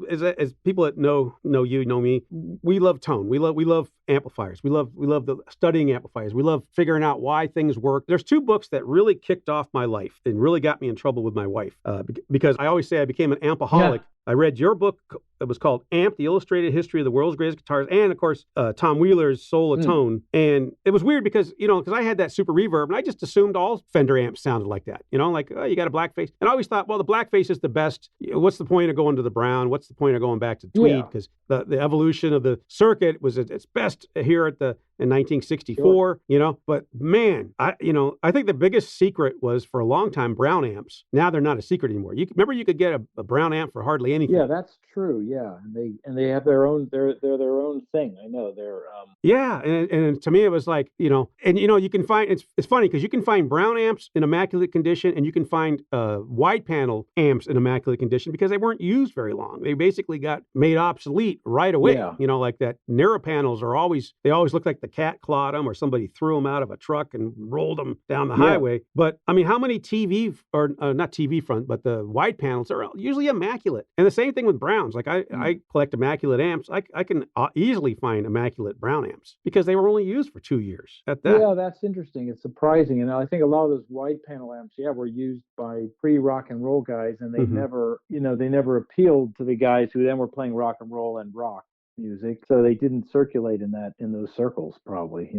as people that know you, know me, we love tone. We love amplifiers. We love the studying amplifiers. We love figuring out why things work. There's two books that really kicked off my life and really got me in trouble with my wife, because I always say I became an ampaholic. Yeah. I read your book. It was called Amp, The Illustrated History of the World's Greatest Guitars, and, of course, Tom Wheeler's Soul of Tone. And it was weird because I had that super reverb, and I just assumed all Fender amps sounded like that. Like, oh, you got a black face. And I always thought, well, the black face is the best. What's the point of going to the brown? What's the point of going back to tweed? Because the evolution of the circuit was at its best here in 1964, sure. But man, I think the biggest secret was, for a long time, brown amps. Now they're not a secret anymore. Remember you could get a brown amp for hardly anything. Yeah, that's true. Yeah, and they have their own. They're their own thing. I know they're. Yeah, and to me it was like, and you can find, it's funny because you can find brown amps in immaculate condition, and you can find wide panel amps in immaculate condition because they weren't used very long. They basically got made obsolete right away. Yeah. Like that narrow panels always look like the cat clawed them or somebody threw them out of a truck and rolled them down the highway. But I mean, how many TV or not TV front, but the wide panels are usually immaculate. And the same thing with browns. Like I collect immaculate amps. I can easily find immaculate brown amps because they were only used for 2 years at that. Yeah, that's interesting. It's surprising. And I think a lot of those wide panel amps, were used by pre-rock and roll guys, and they never appealed to the guys who then were playing rock and roll and rock music, so they didn't circulate in those circles, probably.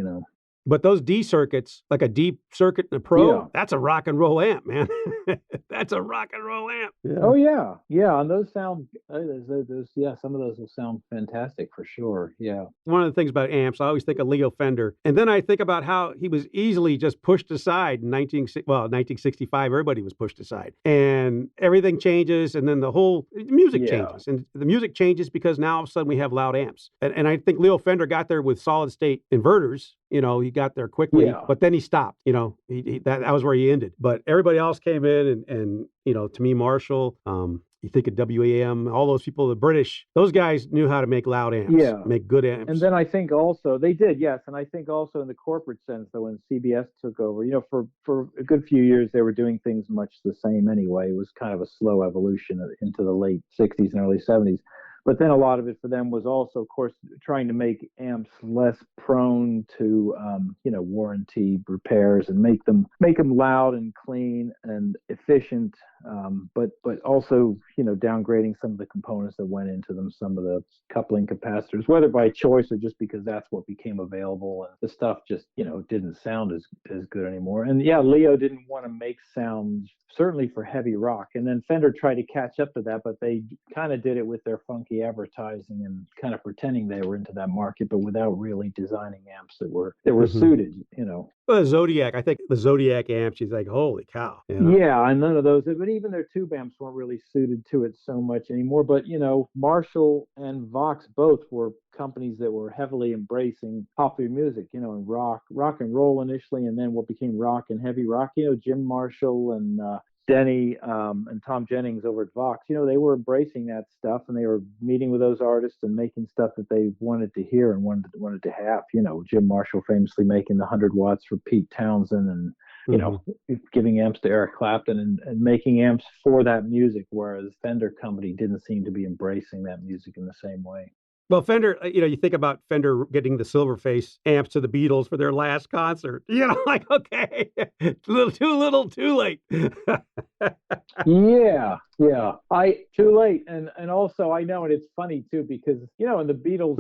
But those D circuits, like a D circuit and a Pro, that's a rock and roll amp, man. That's a rock and roll amp. Yeah. Oh yeah, and those sound, some of those will sound fantastic for sure. Yeah. One of the things about amps, I always think of Leo Fender, and then I think about how he was easily just pushed aside in 1965. Everybody was pushed aside, and everything changes, and then the whole music changes, and the music changes because now all of a sudden we have loud amps, and I think Leo Fender got there with solid state inverters. He got there quickly, but then he stopped. That was where he ended. But everybody else came in, and to me, Marshall, you think of WAM, all those people, the British, those guys knew how to make loud amps, make good amps. And then I think also they did, yes. And I think also in the corporate sense, though, when CBS took over, for a good few years, they were doing things much the same anyway. It was kind of a slow evolution into the late 60s and early 70s. But then a lot of it for them was also, of course, trying to make amps less prone to, warranty repairs and make them loud and clean and efficient. But also, downgrading some of the components that went into them, some of the coupling capacitors, whether by choice or just because that's what became available, and the stuff just, didn't sound as good anymore. And Leo didn't want to make sounds, certainly for heavy rock. And then Fender tried to catch up to that, but they kind of did it with their funky advertising and kind of pretending they were into that market, but without really designing amps that were suited, Well, the Zodiac, I think the Zodiac amps, she's like, holy cow. Yeah, and none of those, but even their tube amps weren't really suited to it so much anymore. But, Marshall and Vox both were companies that were heavily embracing popular music, and rock and roll initially, and then what became rock and heavy rock. Jim Marshall and Denny and Tom Jennings over at Vox, they were embracing that stuff, and they were meeting with those artists and making stuff that they wanted to hear and wanted to have. Jim Marshall famously making the 100 watts for Pete Townsend, and giving amps to Eric Clapton and making amps for that music, whereas Fender Company didn't seem to be embracing that music in the same way. Well, Fender, you think about Fender getting the Silverface amps to the Beatles for their last concert. Like, okay, too little, too late. Yeah. Too late. And also I know, and it's funny too, because, in the Beatles,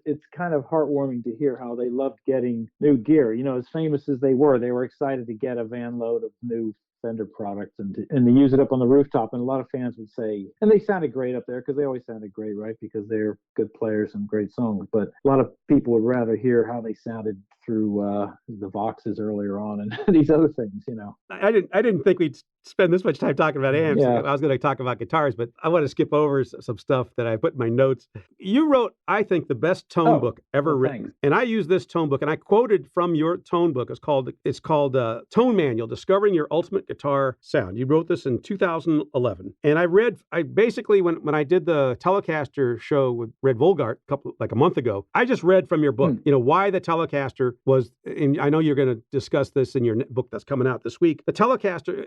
it's kind of heartwarming to hear how they loved getting new gear. As famous as they were excited to get a van load of new Fender products and to use it up on the rooftop. And a lot of fans would say, and they sounded great up there because they always sounded great, right? Because they're good players and great songs. But a lot of people would rather hear how they sounded through the Voxes earlier on and these other things, I didn't think we'd spend this much time talking about amps. Yeah. I was going to talk about guitars, but I want to skip over some stuff that I put in my notes. You wrote, I think, the best tone book ever written. Thanks. And I use this tone book, and I quoted from your tone book. It's called Tone Manual, Discovering Your Ultimate Guitar Sound. You wrote this in 2011. And I basically, when I did the Telecaster show with Red Volgart a month ago, I just read from your book, why the Telecaster was, and I know you're going to discuss this in your book that's coming out this week. The Telecaster,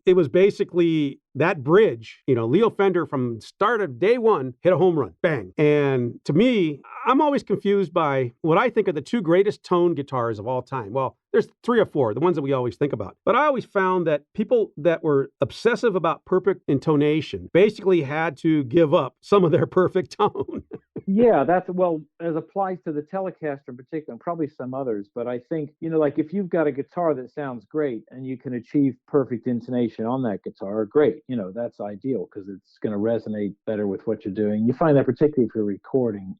it was basically that bridge, Leo Fender from start of day one hit a home run, bang. And to me, I'm always confused by what I think are the two greatest tone guitars of all time. Well, there's 3 or 4, the ones that we always think about. But I always found that people that were obsessive about perfect intonation basically had to give up some of their perfect tone. Yeah, as applies to the Telecaster in particular, and probably some others. But I think, like if you've got a guitar that sounds great and you can achieve perfect intonation on that guitar, great. That's ideal because it's going to resonate better with what you're doing. You find that particularly if you're recording,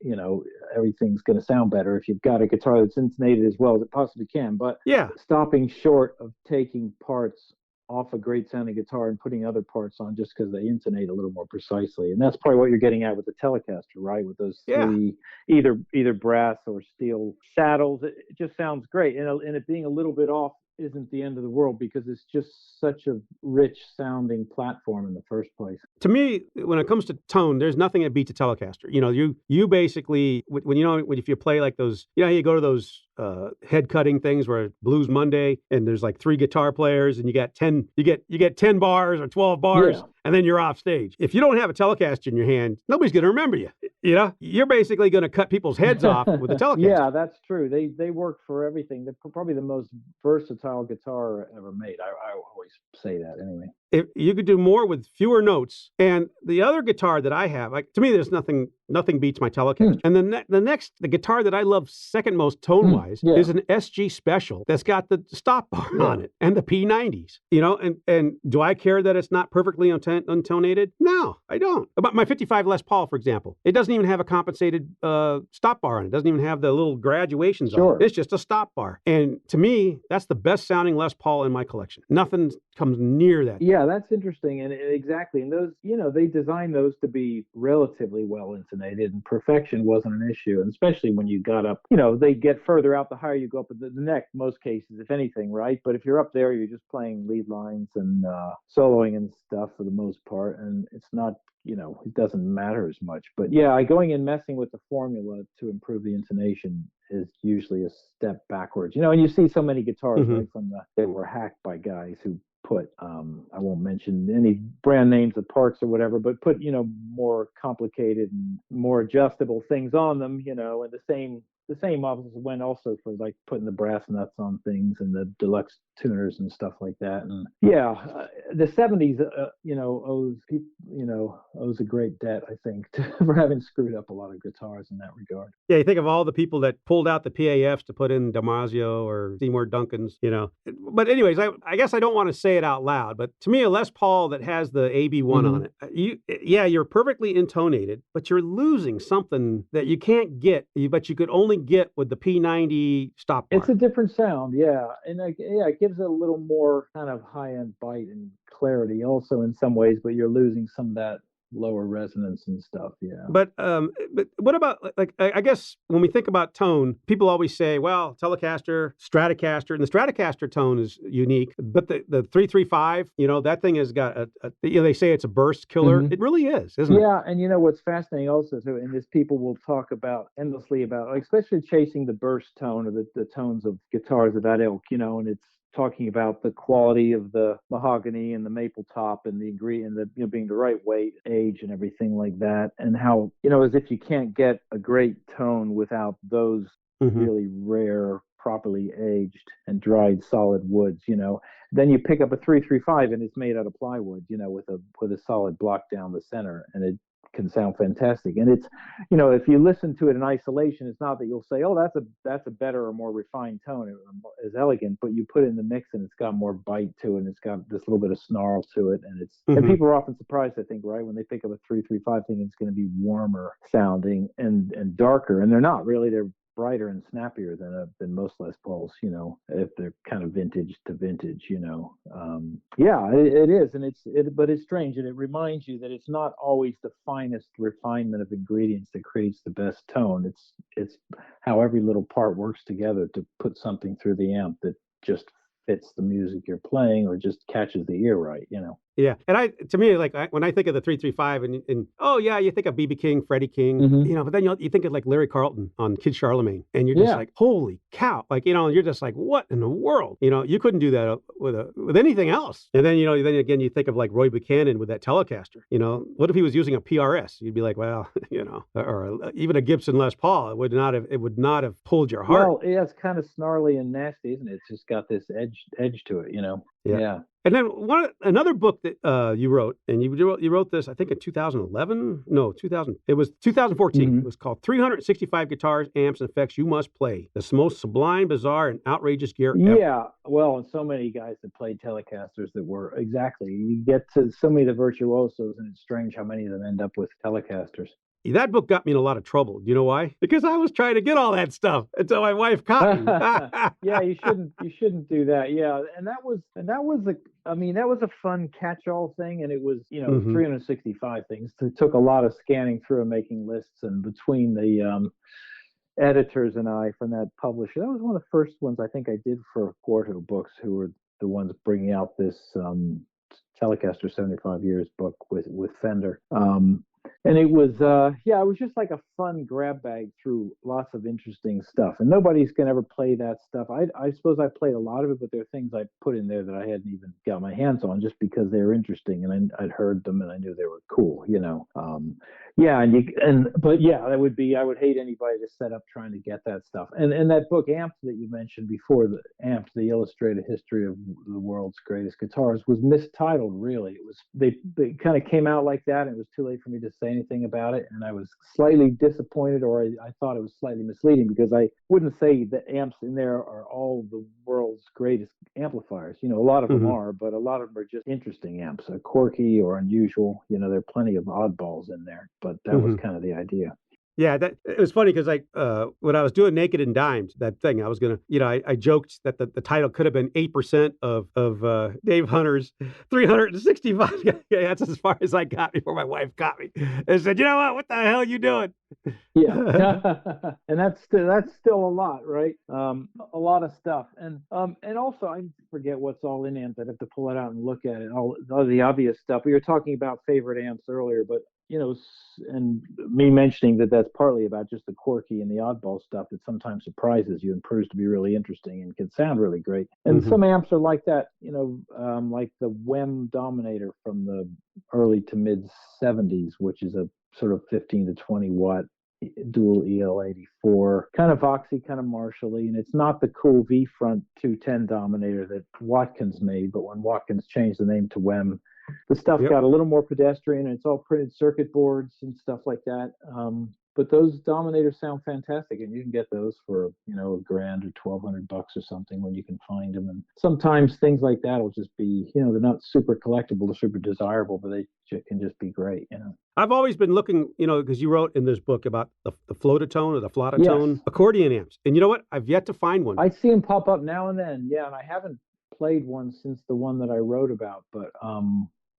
everything's going to sound better if you've got a guitar that's intonated as well as it possibly can. But stopping short of taking parts off a great sounding guitar and putting other parts on just because they intonate a little more precisely. And that's probably what you're getting at with the Telecaster, right? With those 3, either brass or steel saddles. It just sounds great. And it being a little bit off isn't the end of the world because it's just such a rich sounding platform in the first place. To me, when it comes to tone, there's nothing that beats a Telecaster. You basically, if you play like those, you go to those head cutting things where Blues Monday and there's like 3 guitar players and you get 10 bars or 12 bars and then you're off stage. If you don't have a Telecaster in your hand, nobody's going to remember you. You're basically going to cut people's heads off with a Telecaster. Yeah, that's true. They work for everything. They're probably the most versatile guitar ever made. I always say that anyway. If you could do more with fewer notes. And the other guitar that I have, to me, there's nothing beats my Telecaster. And the guitar that I love second most tone-wise is an SG Special that's got the stop bar on it and the P90s. And do I care that it's not perfectly untonated? No, I don't. About my 55 Les Paul, for example, it doesn't even have a compensated stop bar on it. It doesn't even have the little graduations on it. It's just a stop bar. And to me, that's the best sounding Les Paul in my collection. Nothing comes near that. Yeah, that's interesting. And exactly. And those, they designed those to be relatively well intonated, and perfection wasn't an issue. And especially when you got up, they get further out the higher you go up the neck, most cases, if anything, right? But if you're up there, you're just playing lead lines and soloing and stuff for the most part. And it's not, it doesn't matter as much. But yeah, going and messing with the formula to improve the intonation is usually a step backwards. And you see so many guitars right they were hacked by guys who put I won't mention any brand names of parts or whatever, but put more complicated and more adjustable things on them, and the same office went also for like putting the brass nuts on things and the deluxe tuners and stuff like that. And the 70s owes a great debt, I think, for having screwed up a lot of guitars in that regard. Yeah, you think of all the people that pulled out the PAFs to put in Damasio or Seymour Duncans, But anyways, I guess I don't want to say it out loud, but to me, a Les Paul that has the AB1 on it, you're perfectly intonated, but you're losing something that you can't get, but you could only get with the P90 stop bar. It's a different sound, and it gives it a little more kind of high-end bite and clarity also in some ways, but you're losing some of that lower resonance and stuff. But what about, I guess when we think about tone, people always say, well, Telecaster, Stratocaster, and the Stratocaster tone is unique, but the 335, that thing has got they say it's a burst killer. It really is, isn't it? Yeah, and what's fascinating also too, and this people will talk about endlessly about, especially chasing the burst tone or the tones of guitars of that ilk, and it's talking about the quality of the mahogany and the maple top and the ingredient, being the right weight, age, and everything like that, and how as if you can't get a great tone without those really rare, properly aged and dried solid woods. Then you pick up a 335 and it's made out of plywood, with a solid block down the center, and it can sound fantastic. And it's, if you listen to it in isolation, it's not that you'll say, oh, that's a better or more refined tone, is elegant, but you put it in the mix and it's got more bite to it, and it's got this little bit of snarl to it, and and people are often surprised, I think, right, when they think of a 335 thinking it's going to be warmer sounding and darker, and they're not really. They're brighter and snappier than most Les Pauls, if they're kind of vintage to vintage, Yeah, it is, and but it's strange, and it reminds you that it's not always the finest refinement of ingredients that creates the best tone. It's how every little part works together to put something through the amp that just fits the music you're playing or just catches the ear right. Yeah, and to me, like when I think of the 335, and oh yeah, you think of BB King, Freddie King, Mm-hmm. but then you think of like Larry Carlton on Kid Charlemagne, and you're just like, holy cow, like you're just like, what in the world, you couldn't do that with anything else. And then then again you think of like Roy Buchanan with that Telecaster. What if he was using a PRS? You'd be like, well, or even a Gibson Les Paul, it would not have pulled your heart. Well, yeah, it's kind of snarly and nasty, isn't it? It's just got this edge to it, Yeah. And then another book that you wrote, and you wrote this, I think, in 2011. No, 2000. It was 2014. Mm-hmm. It was called 365 Guitars, Amps, and Effects You Must Play: The Most Sublime, Bizarre, and Outrageous Gear Ever. Yeah. Well, and so many guys that played Telecasters that were exactly. You get to so many of the virtuosos, and it's strange how many of them end up with Telecasters. That book got me in a lot of trouble. Do you know why? Because I was trying to get all that stuff until my wife caught me. Yeah, you shouldn't do that. Yeah, and that was a fun catch-all thing, and it was 365 things. It took a lot of scanning through and making lists, and between the editors and I from that publisher, that was one of the first ones I think I did for Quarto Books, who were the ones bringing out this Telecaster 75 Years book with Fender. And it was it was just like a fun grab bag through lots of interesting stuff. And nobody's going to ever play that stuff. I suppose I played a lot of it, but there are things I put in there that I hadn't even got my hands on just because they were interesting and I'd heard them and I knew they were cool, that would be, I would hate anybody to set up trying to get that stuff. And that book, Amps, that you mentioned before, the Amps, the Illustrated History of the World's Greatest Guitars, was mistitled, really. It was, they kind of came out like that, and it was too late for me to say anything about it. And I was slightly disappointed, or I thought it was slightly misleading, because I wouldn't say that amps in there are all the world's greatest amplifiers. A lot of them are, but a lot of them are just interesting amps, quirky or unusual. There are plenty of oddballs in there, but that was kind of the idea. Yeah, it was funny because when I was doing Naked and Dimes, that thing, I was gonna, I joked that the title could have been 8% of Dave Hunter's 365. Yeah, that's as far as I got before my wife caught me and said, "You know what the hell are you doing?" Yeah, and that's still a lot, right? A lot of stuff, and also I forget what's all in amps. I'd have to pull it out and look at it. All the obvious stuff. We were talking about favorite amps earlier, but and me mentioning that's partly about just the quirky and the oddball stuff that sometimes surprises you and proves to be really interesting and can sound really great. And some amps are like that, like the WEM Dominator from the early to mid 70s, which is a sort of 15 to 20 watt dual EL84, kind of Voxy, kind of Marshall-y, and it's not the cool V-front 210 Dominator that Watkins made, but when Watkins changed the name to WEM, the stuff got a little more pedestrian, and it's all printed circuit boards and stuff like that. But those Dominators sound fantastic, and you can get those for $1,000 or $1,200 or something when you can find them. And sometimes things like that will just be, they're not super collectible or super desirable, but they can just be great. I've always been looking, because you wrote in this book about the floatatone or the flotatone accordion amps, and you know what? I've yet to find one. I see them pop up now and then, and I haven't played one since the one that I wrote about, but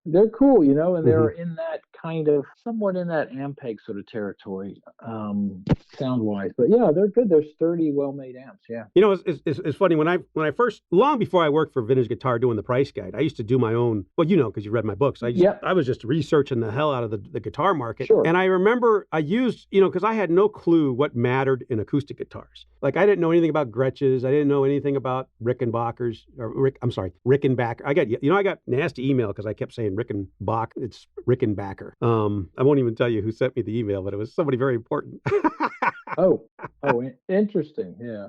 they're cool, and they're in that kind of somewhat in that Ampeg sort of territory, sound wise. But yeah, they're good. They're sturdy, well-made amps. Yeah. It's funny when I first, long before I worked for Vintage Guitar doing the price guide, I used to do my own. Well, because you read my books. I was just researching the hell out of the guitar market. Sure. And I remember I used, because I had no clue what mattered in acoustic guitars. Like I didn't know anything about Gretsch's. I didn't know anything about Rickenbackers. Rickenbacker. I got nasty email because I kept saying Rickenbach. It's Rickenbacker. I won't even tell you who sent me the email, but it was somebody very important. oh, interesting. Yeah.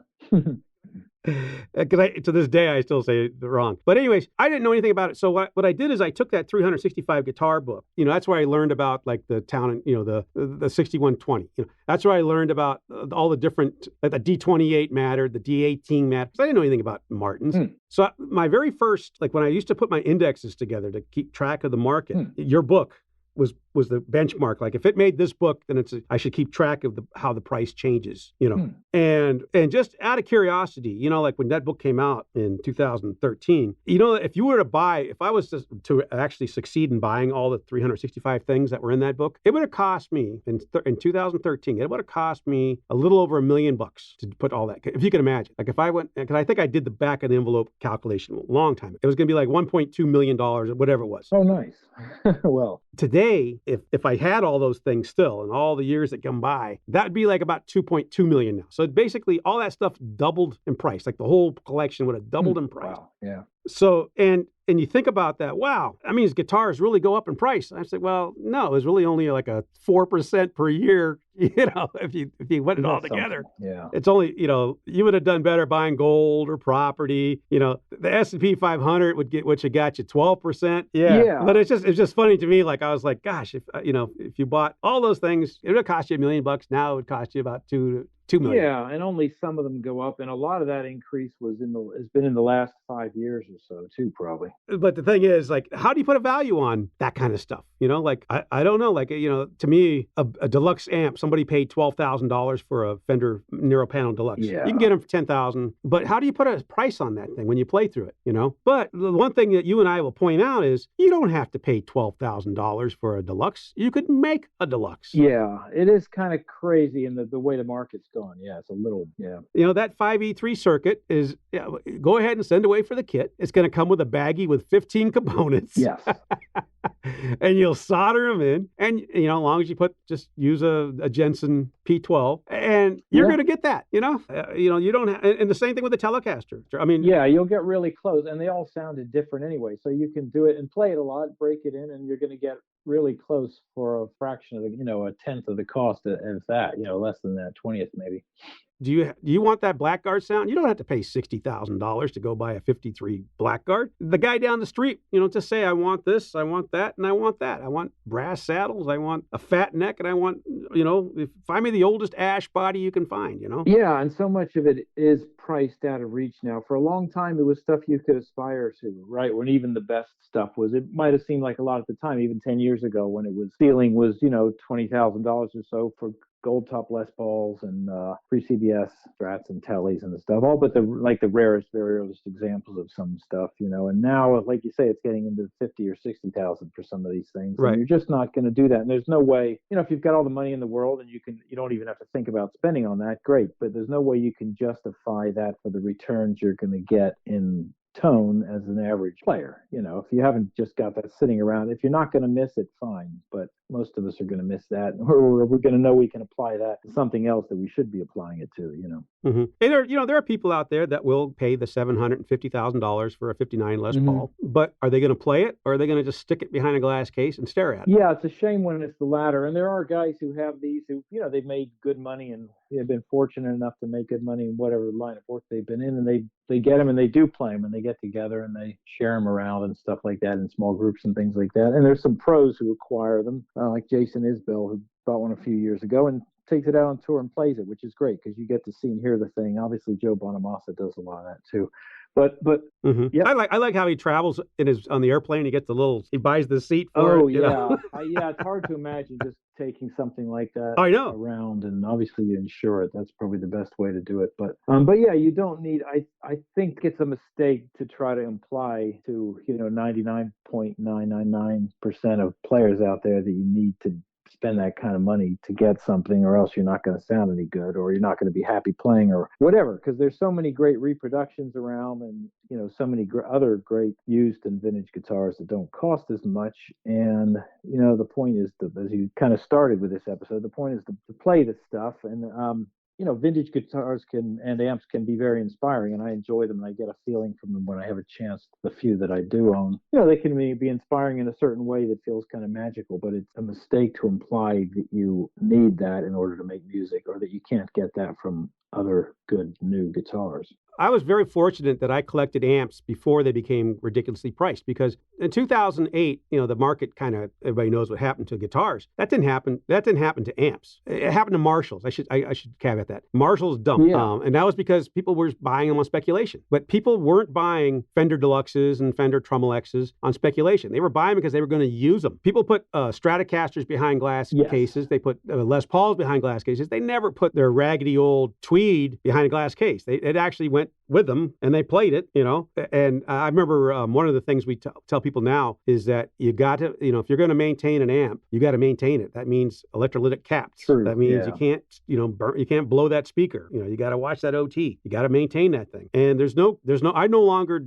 Because to this day I still say it wrong. But anyways, I didn't know anything about it. So what I did is I took that 365 guitar book. That's where I learned about like the Town, the 6120. That's where I learned about all the different, like the D28 mattered, the D18 mattered. I didn't know anything about Martins. So my very first, like when I used to put my indexes together to keep track of the market, your book was was the benchmark. Like if it made this book, then I should keep track of how the price changes, And just out of curiosity, like when that book came out in 2013, if you were to if I was to actually succeed in buying all the 365 things that were in that book, it would have cost me in 2013, it would have cost me a little over $1 million to put all that, if you can imagine. Like if I went, because I think I did the back of the envelope calculation a long time. It was going to be like $1.2 million, or whatever it was. Oh, nice. Well, today, if I had all those things still and all the years that come by, that would be like about 2.2 million now. So basically all that stuff doubled in price. Like the whole collection would have doubled in price. Wow. Yeah. So, and you think about that, wow, that means guitars really go up in price. I said, well, no, it was really only like a 4% per year, if you went it all together. Yeah. It's only, you would have done better buying gold or property. The S&P 500 which had got you 12%. Yeah. But it's just funny to me. Like I was like, gosh, if you bought all those things, it would cost you $1 million. Now it would cost you about $2 million. Yeah, and only some of them go up, and a lot of that increase has been in the last 5 years or so too, probably. But the thing is, like, how do you put a value on that kind of stuff? Like I don't know. Like, to me, a deluxe amp, somebody paid $12,000 for a Fender Neuropanel Deluxe. Yeah. You can get them for $10,000. But how do you put a price on that thing when you play through it? But the one thing that you and I will point out is you don't have to pay $12,000 for a deluxe. You could make a deluxe. Yeah, it is kind of crazy in the way the market's going. Yeah, it's a little, yeah. That 5E3 circuit is, go ahead and send away for the kit. It's going to come with a baggie with 15 components. Yes. And you'll solder them in. And, as long as you just use a Jensen P12, and you're going to get that, you don't have, and the same thing with the Telecaster. I mean, yeah, you'll get really close, and they all sounded different anyway. So you can do it and play it a lot, break it in, and you're going to get really close for a fraction of a tenth of the cost of that, less than that, 20th maybe. Do you want that Blackguard sound? You don't have to pay $60,000 to go buy a 53 Blackguard. The guy down the street, just say, I want this, I want that, and I want that. I want brass saddles, I want a fat neck, and I want, find me the oldest ash body you can find, Yeah, and so much of it is priced out of reach now. For a long time, it was stuff you could aspire to, right? When even the best stuff it might have seemed like a lot at the time, even 10 years ago, when ceiling was, $20,000 or so for gold top Les Pauls and pre-CBS Strats and Tellys and the stuff, all but the rarest, very earliest examples of some stuff, and now, like you say, it's getting into 50 or 60,000 for some of these things. Right. And you're just not going to do that. And there's no way, if you've got all the money in the world and you don't even have to think about spending on that, great. But there's no way you can justify that for the returns you're going to get in tone as an average player. If you haven't just got that sitting around, if you're not going to miss it, fine. But most of us are going to miss that, or we're going to know we can apply that to something else that we should be applying it to. Mm-hmm. And there are people out there that will pay the $750,000 for a 59 Les Paul, but are they going to play it, or are they going to just stick it behind a glass case and stare at it? Yeah, it's a shame when it's the latter. And there are guys who have these who, they've made good money and they've been fortunate enough to make good money in whatever line of work they've been in, and they get them and they do play them and they get together and they share them around and stuff like that in small groups and things like that. And there's some pros who acquire them, like Jason Isbell, who bought one a few years ago and takes it out on tour and plays it, which is great because you get to see and hear the thing. Obviously, Joe Bonamassa does a lot of that too. But yeah, I like how he travels on the airplane. He buys the seat for it. Yeah, it's hard to imagine just taking something like that around, and obviously you insure it. That's probably the best way to do it. But yeah, you don't need. I think it's a mistake to try to imply to 99.999% of players out there that you need to spend that kind of money to get something, or else you're not going to sound any good, or you're not going to be happy playing, or whatever, because there's so many great reproductions around, and so many other great used and vintage guitars that don't cost as much. And the point is as you kind of started with this episode, the point is to play this stuff. And vintage guitars and amps can be very inspiring, and I enjoy them, and I get a feeling from them when I have a chance. The few that I do own, they can be inspiring in a certain way that feels kind of magical, but it's a mistake to imply that you need that in order to make music, or that you can't get that from other good new guitars. I was very fortunate that I collected amps before they became ridiculously priced because in 2008, the market everybody knows what happened to guitars. That didn't happen. That didn't happen to amps. It happened to Marshalls. I should caveat that. Marshalls dumped. Yeah. And that was because people were buying them on speculation. But people weren't buying Fender Deluxes and Fender Tremolexes on speculation. They were buying because they were going to use them. People put Stratocasters behind glass cases. They put Les Pauls behind glass cases. They never put their raggedy old Tweed behind a glass case. It actually went with them and they played it, And I remember one of the things we tell people now is that you got to, if you're going to maintain an amp, you got to maintain it. That means electrolytic caps. True, that means you can't, you can't blow that speaker. You got to watch that OT. You got to maintain that thing. And I no longer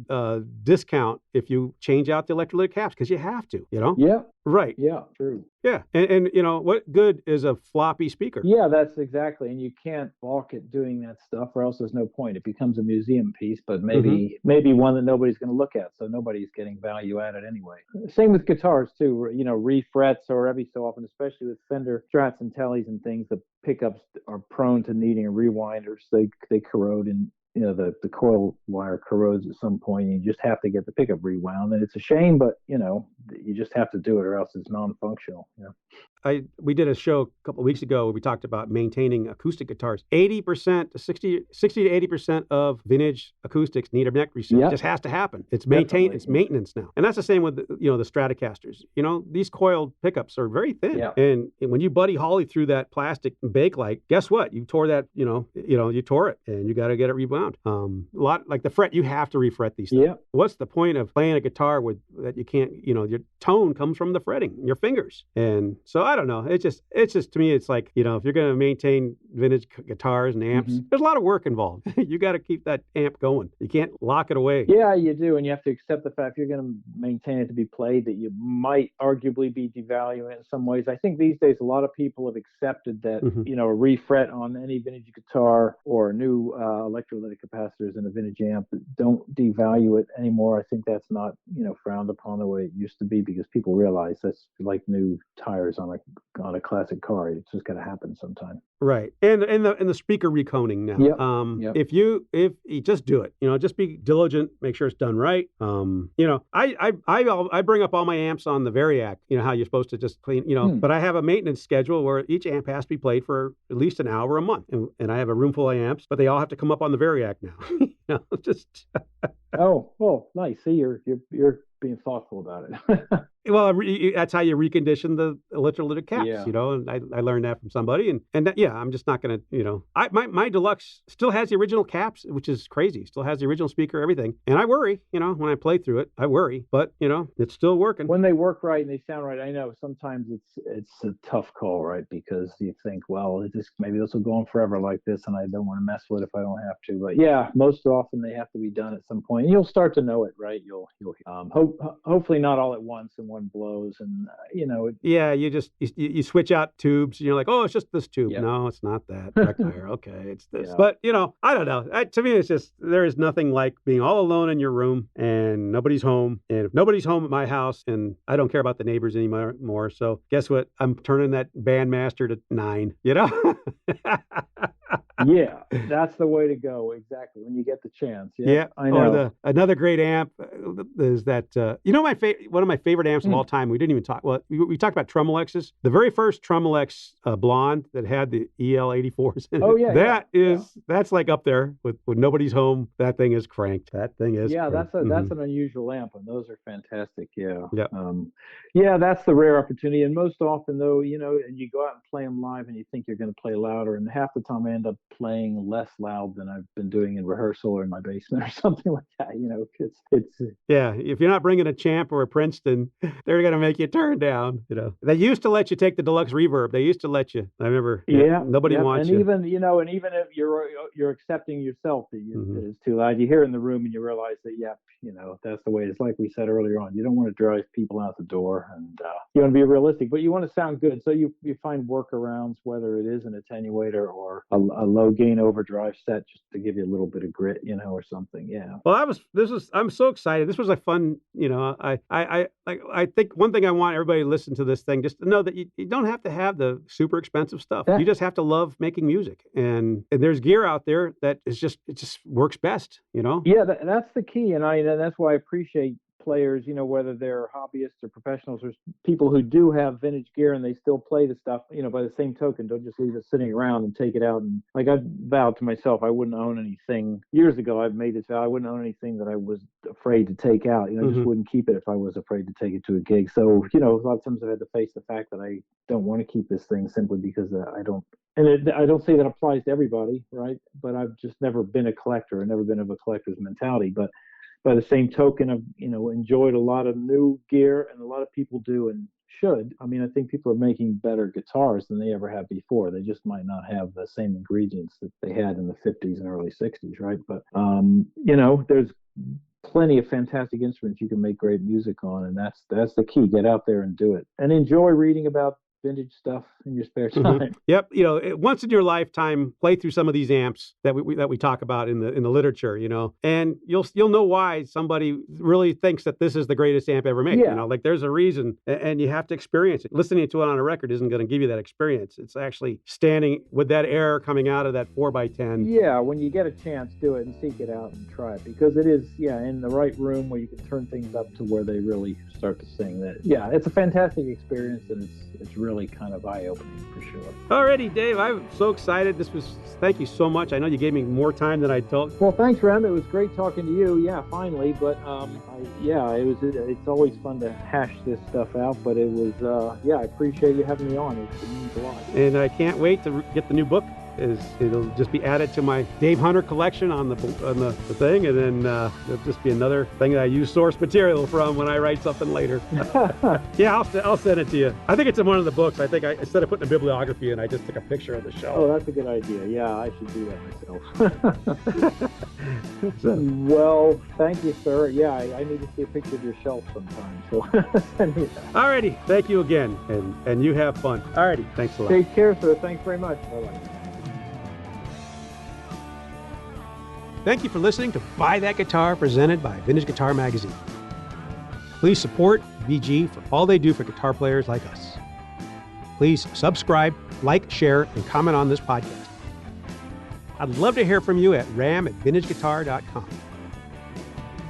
discount if you change out the electrolytic caps because you have to, Yeah. Right. Yeah, true. Yeah. And what good is a floppy speaker? Yeah, that's exactly. And you can't balk at doing that stuff or else there's no point. It becomes a museum piece, but maybe one that nobody's going to look at. So nobody's getting value at it anyway. Same with guitars too, refrets or every so often, especially with Fender Strats and Tellies and things, the pickups are prone to needing rewinders. They corrode and the coil wire corrodes at some point and you just have to get the pickup rewound. And it's a shame, but you just have to do it or else it's non-functional. We did a show a couple of weeks ago where we talked about maintaining acoustic guitars. 60 to 80% of vintage acoustics need a neck reset. It just has to happen. It's maintenance now. And that's the same with the Stratocasters. These coiled pickups are very thin. Yeah. And when you Buddy Holly through that plastic Bakelite, guess what? You tore that, you tore it and you got to get it rewound. A lot like the fret, you have to refret these things. Yeah. What's the point of playing a guitar that you can't, your tone comes from the fretting, your fingers. And so I don't know. It's just to me, it's like, if you're going to maintain vintage guitars and amps, there's a lot of work involved. You got to keep that amp going. You can't lock it away. Yeah, you do. And you have to accept the fact if you're going to maintain it to be played, that you might arguably be devaluing it in some ways. I think these days, a lot of people have accepted that, a refret on any vintage guitar or new electrolytic capacitors in a vintage amp don't devalue it anymore. I think that's not, frowned upon the way it used to be because people realize that's like new tires on a classic car. It's just going to happen sometime. Right. And the speaker reconing now. Yep. If you just do it, just be diligent, make sure it's done right. I bring up all my amps on the Variac, how you're supposed to just clean, but I have a maintenance schedule where each amp has to be played for at least an hour a month. And I have a room full of amps, but they all have to come up on the Variac now. Just Oh, nice. See, you're being thoughtful about it. Well, that's how you recondition the electrolytic caps, and I learned that from somebody. And that, I'm just not going to, my Deluxe still has the original caps, which is crazy. Still has the original speaker, everything. And I worry, when I play through it, I worry. But, it's still working. When they work right and they sound right, I know sometimes it's a tough call, right? Because you think, well, maybe this will go on forever like this, and I don't want to mess with it if I don't have to. But yeah, most often they have to be done at some point. And you'll start to know it, right? You'll hopefully not all at once and one blows and you switch out tubes and you're like, oh, it's just this tube. No, it's not that rectifier. Okay, it's this. But I don't know, to me it's just there is nothing like being all alone in your room and nobody's home, and if nobody's home at my house, and I don't care about the neighbors anymore, so guess what, I'm turning that Bandmaster to 9. Yeah, that's the way to go. Exactly. When you get the chance. Yeah, I know. Or another great amp is that, one of my favorite amps of all time. We didn't even talk. Well, we talked about Tremolexes. The very first Tremolex blonde that had the EL84s in it. Oh yeah. That's like up there with nobody's home. That thing is cranked. That thing is. Yeah, that's an unusual amp, and those are fantastic. Yeah. Yeah. That's the rare opportunity, and most often though, and you go out and play them live, and you think you're going to play louder, and half the time I end up playing less loud than I've been doing in rehearsal or in my basement or something like that. It's if you're not bringing a Champ or a Princeton, they're going to make you turn down. They used to let you take the Deluxe reverb. They used to let you. I remember. Nobody wants you. And even if you're accepting yourself that it's too loud, you hear in the room and you realize that that's the way it is. Like we said earlier on, you don't want to drive people out the door, and you want to be realistic, but you want to sound good. So you find workarounds, whether it is an attenuator or a low gain overdrive set, just to give you a little bit of grit, or something. Yeah. Well, I'm so excited. this was a fun, I think one thing I want everybody to listen to this thing, just to know that you don't have to have the super expensive stuff. You just have to love making music. And there's gear out there that is it just works best, Yeah, that's the key. And that's why I appreciate players, whether they're hobbyists or professionals or people who do have vintage gear and they still play the stuff, by the same token, don't just leave it sitting around and take it out. And like I vowed to myself, I wouldn't own anything. Years ago, I've made this vow. I wouldn't own anything that I was afraid to take out. Just wouldn't keep it if I was afraid to take it to a gig. So, a lot of times I've had to face the fact that I don't want to keep this thing simply because I don't. And I don't say that applies to everybody, right? But I've just never been a collector and never been of a collector's mentality. But by the same token, I've enjoyed a lot of new gear, and a lot of people do and should. I mean, I think people are making better guitars than they ever have before. They just might not have the same ingredients that they had in the 50s and early 60s, right? But there's plenty of fantastic instruments you can make great music on, and that's the key. Get out there and do it, and enjoy reading about vintage stuff in your spare time. Yep. Once in your lifetime, play through some of these amps that we talk about in the literature, and you'll know why somebody really thinks that this is the greatest amp ever made. Yeah. There's a reason, and you have to experience it. Listening to it on a record isn't going to give you that experience. It's actually standing with that air coming out of that 4x10. Yeah, when you get a chance, do it and seek it out and try it, because it is, in the right room where you can turn things up to where they really start to sing. That, it's a fantastic experience, and it's really kind of eye-opening for sure. Alrighty, Dave, I'm so excited. Thank you so much. I know you gave me more time than I told. Well, thanks, Ram. It was great talking to you. Yeah, finally. But it's always fun to hash this stuff out. But it was, I appreciate you having me on. It means a lot. And I can't wait to get the new book. It'll just be added to my Dave Hunter collection on the thing, and then it'll just be another thing that I use source material from when I write something later. Yeah, I'll send it to you. I think it's in one of the books. I think instead of putting a bibliography in, I just took a picture of the shelf. Oh, that's a good idea. Yeah, I should do that myself. Well, thank you, sir. Yeah, I need to see a picture of your shelf sometime. So send me that. Alrighty, thank you again, and you have fun. Alrighty, thanks a lot. Take care, sir. Thanks very much. Bye-bye. Thank you for listening to Buy That Guitar, presented by Vintage Guitar Magazine. Please support VG for all they do for guitar players like us. Please subscribe, like, share, and comment on this podcast. I'd love to hear from you at ram@vintageguitar.com.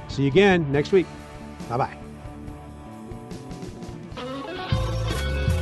See you again next week. Bye-bye.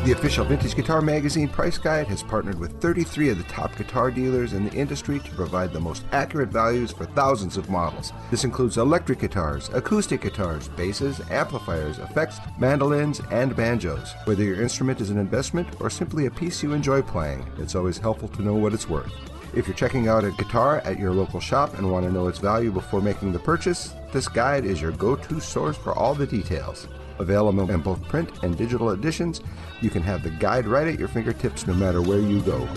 The official Vintage Guitar Magazine price guide has partnered with 33 of the top guitar dealers in the industry to provide the most accurate values for thousands of models. This includes electric guitars, acoustic guitars, basses, amplifiers, effects, mandolins, and banjos. Whether your instrument is an investment or simply a piece you enjoy playing, it's always helpful to know what it's worth. If you're checking out a guitar at your local shop and want to know its value before making the purchase, this guide is your go-to source for all the details. Available in both print and digital editions, you can have the guide right at your fingertips no matter where you go.